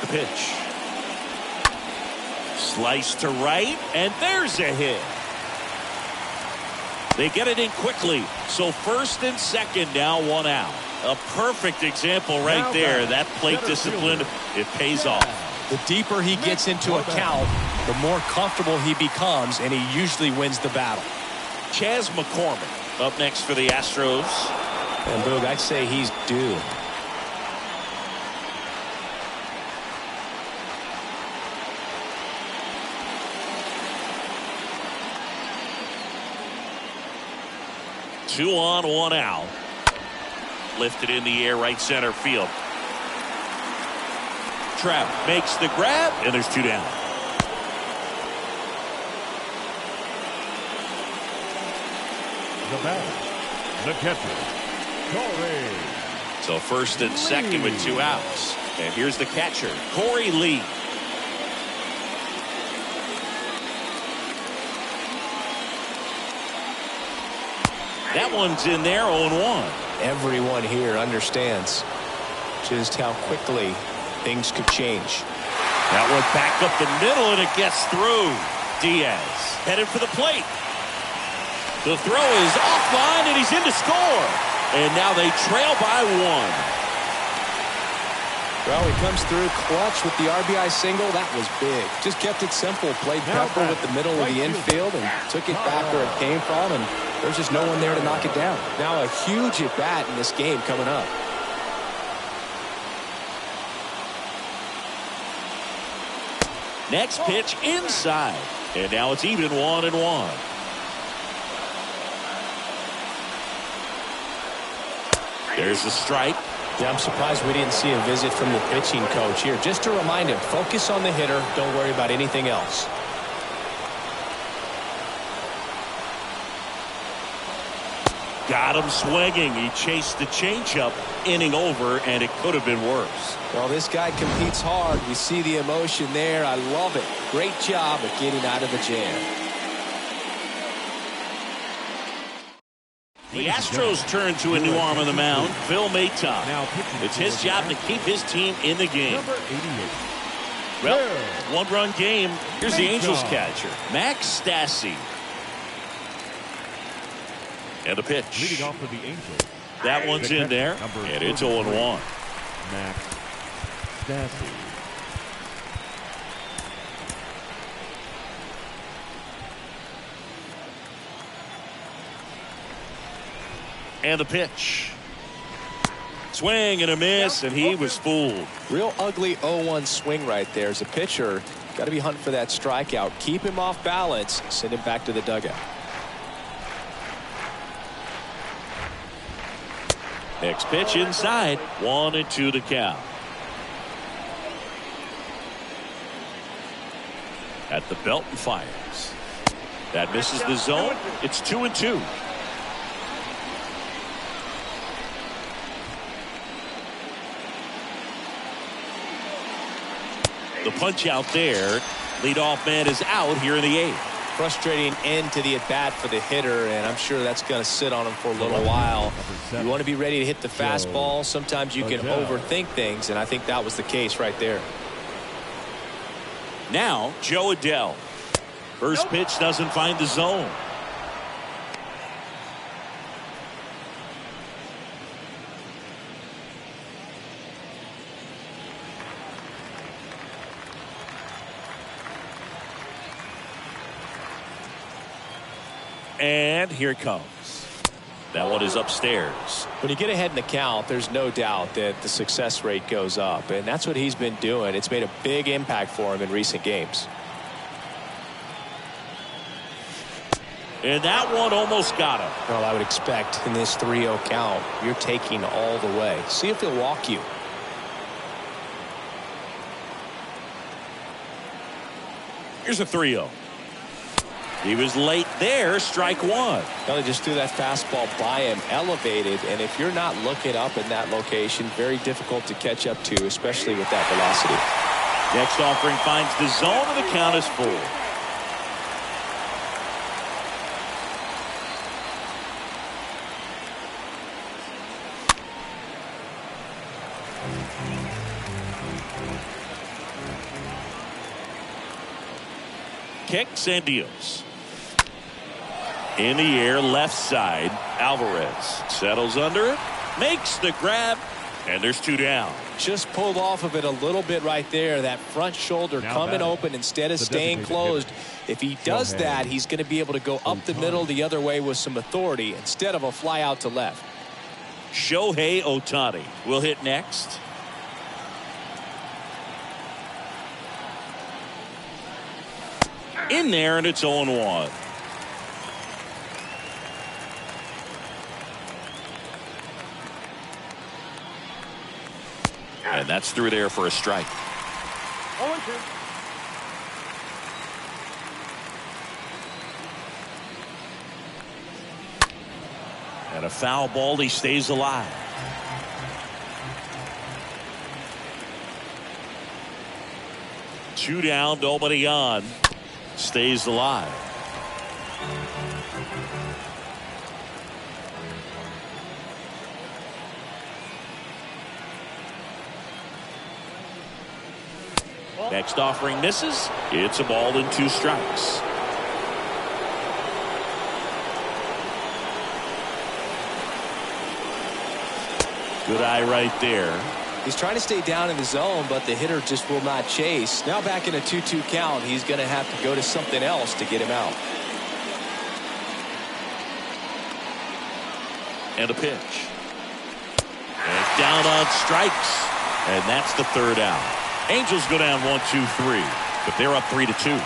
The pitch. Slice to right, and there's a hit. They get it in quickly. So first and second, now 1 out. A perfect example right there. That plate discipline, it pays off. The deeper he gets into a count, the more comfortable he becomes, and he usually wins the battle. Chas McCormick up next for the Astros. And Boog, I'd say he's due. Two on, 1 out. Lifted in the air, right center field. Trout makes the grab, and there's 2 down. The batter, the catcher, Corey. So first and second with 2 outs. And here's the catcher, Corey Lee. That one's in there, 0-1. Everyone here understands just how quickly things could change. That one back up the middle, and it gets through. Diaz headed for the plate. The throw is offline, and he's in to score. And now they trail by 1. Well, he comes through clutch with the RBI single. That was big. Just kept it simple. Played pepper with the middle of the infield and took it back where it came from. And there's just no one there to knock it down. Now a huge at-bat in this game coming up. Next pitch inside. And now it's even 1-1. There's the strike. Yeah, I'm surprised we didn't see a visit from the pitching coach here. Just to remind him, focus on the hitter. Don't worry about anything else. Got him swinging. He chased the changeup, inning over, and it could have been worse. Well, this guy competes hard. We see the emotion there. I love it. Great job at getting out of the jam. The Astros turn to a new arm on the mound, Phil Maton. It's his job to keep his team in the game. Number 88. Well, 1-run game. Here's the Angels catcher, Max Stassi. And a pitch. Leading off for the Angels. That one's in there, and it's 0-1. Max Stassi. And the pitch. Swing and a miss, and he was fooled. Real ugly 0-1 swing right there. As a pitcher, got to be hunting for that strikeout. Keep him off balance. Send him back to the dugout. Next pitch inside. 1-2 to count. At the belt and fires. That misses the zone. It's 2-2. The punch out there. Leadoff man is out here in the 8th. Frustrating end to the at-bat for the hitter, and I'm sure that's going to sit on him for a little while. You want to be ready to hit the fastball. Sometimes you can overthink things, and I think that was the case right there. Now, Joe Adell. First pitch doesn't find the zone. And here it comes. That one is upstairs. When you get ahead in the count, there's no doubt that the success rate goes up, and that's what he's been doing. It's made a big impact for him in recent games. And that one almost got him. Well, I would expect in this 3-0 count, you're taking all the way. See if he'll walk you. Here's a 3-0. He was late there. Strike one. Well, they just threw that fastball by him, elevated, and if you're not looking up in that location, very difficult to catch up to, especially with that velocity. Next offering finds the zone, and the count is full. Kicks and deals. In the air, left side. Alvarez settles under it, makes the grab, and there's 2 down. Just pulled off of it a little bit right there. That front shoulder coming open instead of staying closed. If he does that, he's going to be able to go up the middle the other way with some authority instead of a fly out to left. Shohei Ohtani will hit next. In there, and it's 0-1. And that's through there for a strike. 0-2. And a foul ball, he stays alive. Two down, nobody on. Stays alive. Next offering misses. It's a ball and 2 strikes. Good eye right there. He's trying to stay down in the zone, but the hitter just will not chase. Now back in a 2-2 count, he's going to have to go to something else to get him out. And a pitch. And down on strikes. And that's the 3rd out. Angels go down 1-2-3, but they're up 3-2.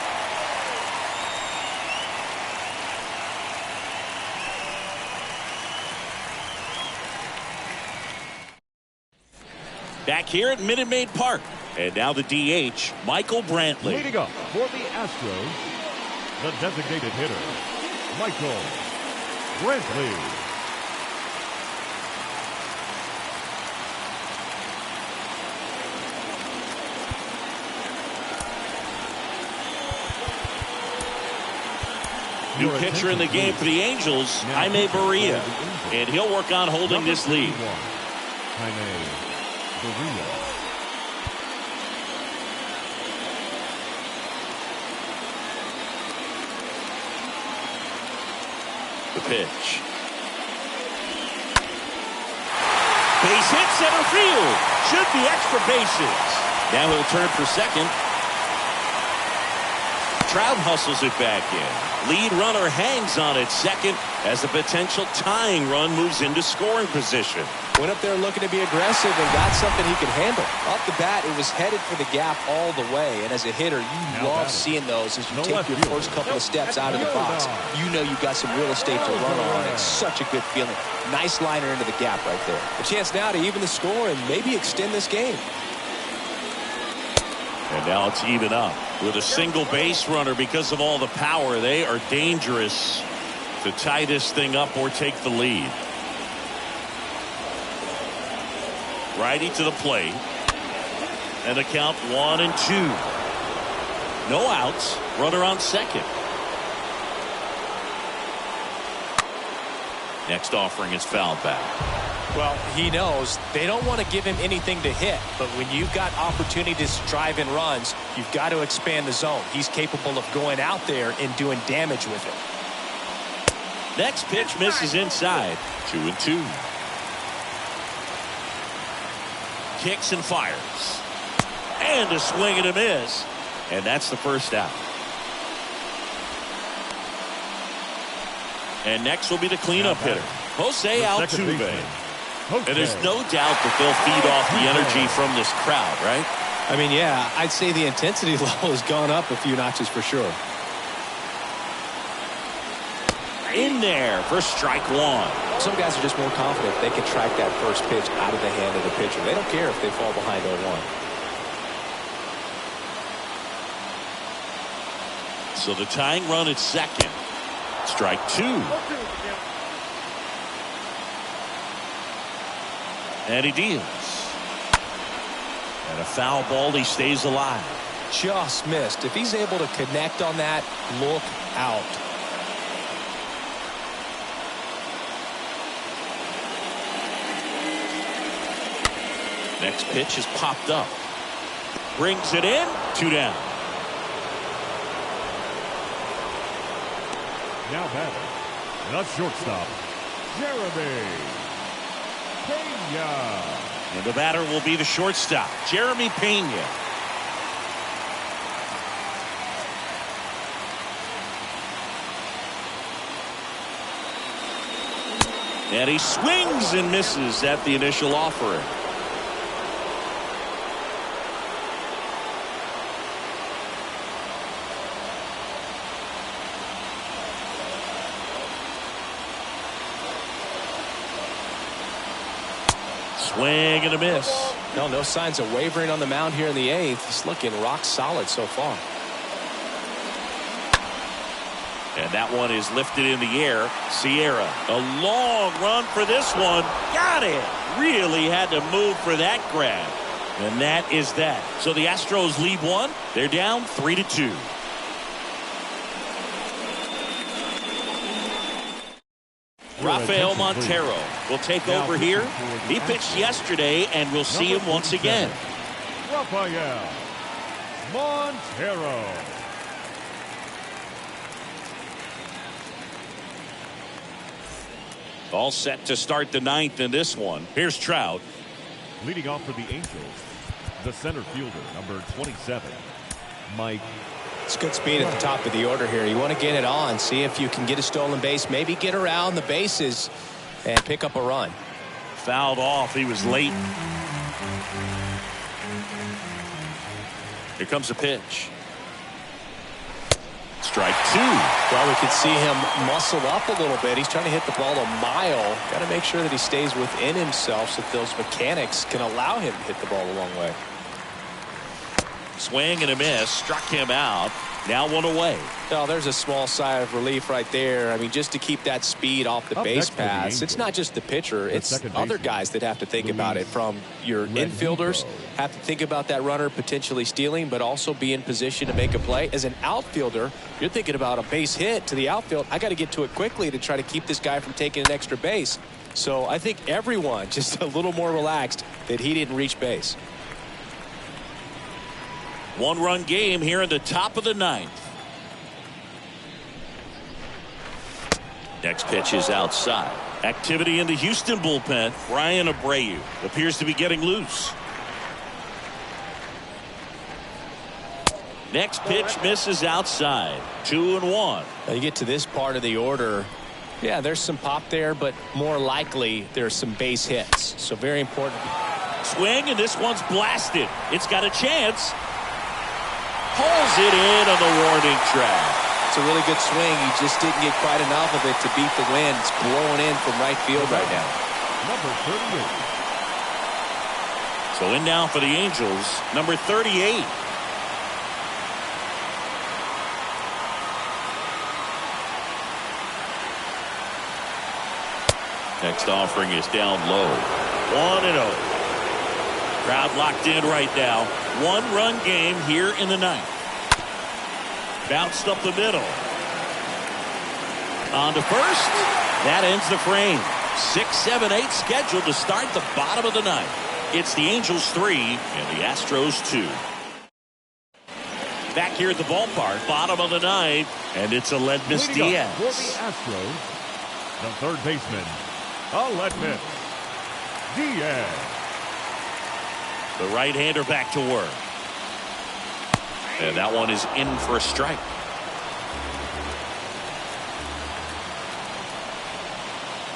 Back here at Minute Maid Park. And now the DH, Michael Brantley. Leading up for the Astros, the designated hitter, Michael Brantley. New pitcher in the game for the Angels, Jaime Barria. And he'll work on holding this lead. Jaime Barria. The pitch. Base hit, center field. Should be extra bases. Now he'll turn for second. Trout hustles it back in. Lead runner hangs on at second as the potential tying run moves into scoring position. Went up there looking to be aggressive and got something he could handle. Off the bat, it was headed for the gap all the way. And as a hitter, you love seeing those as you take your first couple of steps out of the box. You know you got some real estate to run on. It's such a good feeling. Nice liner into the gap right there. A chance now to even the score and maybe extend this game. And now it's even up with a single base runner. Because of all the power, they are dangerous to tie this thing up or take the lead. Righty to the plate. And the count 1-2. No outs. Runner on second. Next offering is fouled back. Well, he knows they don't want to give him anything to hit, but when you've got opportunities to drive in runs, you've got to expand the zone. He's capable of going out there and doing damage with it. Next pitch misses inside. 2-2. Kicks and fires. And a swing and a miss. And that's the first out. And next will be the cleanup hitter, Jose Altuve. And there's no doubt that they'll feed off the energy from this crowd, right? I mean, yeah, I'd say the intensity level has gone up a few notches for sure. In there for strike one. Some guys are just more confident they can track that first pitch out of the hand of the pitcher. They don't care if they fall behind 0-1. So the tying run at second. Strike two. And he deals. And a foul ball. He stays alive. Just missed. If he's able to connect on that, look out. Next pitch is popped up. Brings it in. 2 down. Now batting, the shortstop, Jeremy Pena. And the batter will be the shortstop, Jeremy Pena. And he swings and misses at the initial offering. Swing and a miss. No signs of wavering on the mound here in the 8th. He's looking rock solid so far. And that one is lifted in the air. Sierra, a long run for this one. Got it. Really had to move for that grab. And that is that. So the Astros lead one. They're down 3-2. Rafael Montero will take over here. He pitched yesterday, and we'll see him once again. Rafael Montero. All set to start the 9th in this one. Here's Trout. Leading off for the Angels, the center fielder, number 27, Mike. It's good speed at the top of the order here. You want to get it on, see if you can get a stolen base, maybe get around the bases and pick up a run. Fouled off. He was late. Here comes the pitch. Strike two. Well, we could see him muscle up a little bit. He's trying to hit the ball a mile. Got to make sure that he stays within himself so that those mechanics can allow him to hit the ball a long way. Swing and a miss. Struck him out. Now one away. Oh, there's a small sigh of relief right there. I mean, just to keep that speed off the base paths. It's not just the pitcher. It's other guys that have to think about it. From your infielders have to think about that runner potentially stealing, but also be in position to make a play. As an outfielder, you're thinking about a base hit to the outfield. I got to get to it quickly to try to keep this guy from taking an extra base. So I think everyone just a little more relaxed that he didn't reach base. One-run game here in the top of the 9th. Next pitch is outside. Activity in the Houston bullpen. Ryan Abreu appears to be getting loose. Next pitch misses outside. 2-1. Now you get to this part of the order. Yeah, there's some pop there, but more likely there's some base hits. So very important. Swing, and this one's blasted. It's got a chance. Pulls it in on the warning track. It's a really good swing. He just didn't get quite enough of it to beat the wind. It's blowing in from right field right now. Number 38. So in now for the Angels, number 38. Next offering is down low. 1-0. Crowd locked in right now. One-run game here in the ninth. Bounced up the middle. On to first. That ends the frame. 6, 7, 8 scheduled to start the bottom of the ninth. It's the Angels 3 and the Astros 2. Back here at the ballpark, bottom of the ninth, and it's Aledmys Diaz. For the Astros, the third baseman, Aledmys Diaz. The right-hander back to work. And that one is in for a strike.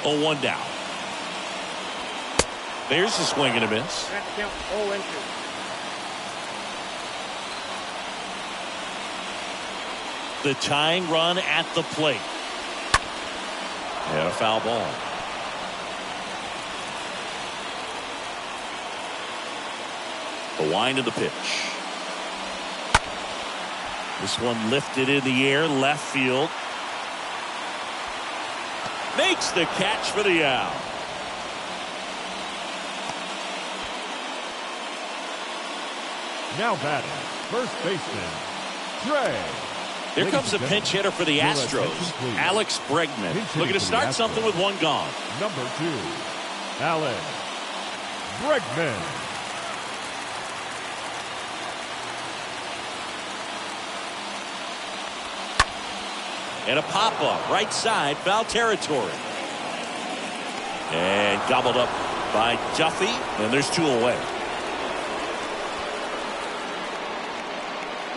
Oh, 1 down. There's the swing and a miss. That's count 0-2. The tying run at the plate. And a foul ball. The wind of the pitch. This one lifted in the air, left field. Makes the catch for the out. Now batting, first baseman, Trey. Here comes a pinch hitter for the Astros, Alex Bregman. Looking to start something with one gone. Number 2, Alex Bregman. And a pop-up, right side, foul territory. And gobbled up by Duffy, and there's 2 away.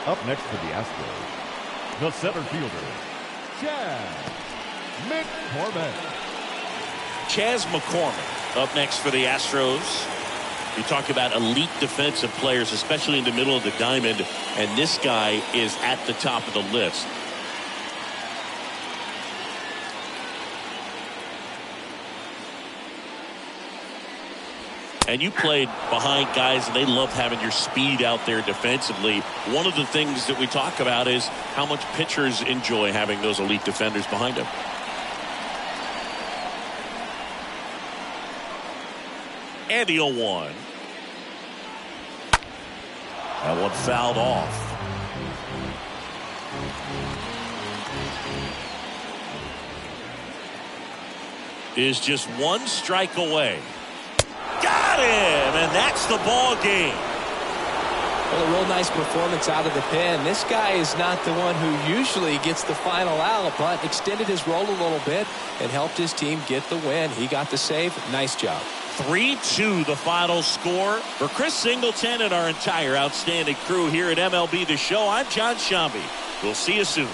Up next for the Astros, the center fielder, Chas McCormick. Chas McCormick up next for the Astros. You talk about elite defensive players, especially in the middle of the diamond, and this guy is at the top of the list. And you played behind guys, and they love having your speed out there defensively. One of the things that we talk about is how much pitchers enjoy having those elite defenders behind them. And the 0-1. That one fouled off. Is just 1 strike away. Got him, and that's the ball game. Well, a real nice performance out of the pen. This guy is not the one who usually gets the final out, but extended his role a little bit and helped his team get the win. He got the save. Nice job. 3-2 the final score. For Chris Singleton and our entire outstanding crew here at MLB The Show, I'm John Shambi. We'll see you soon.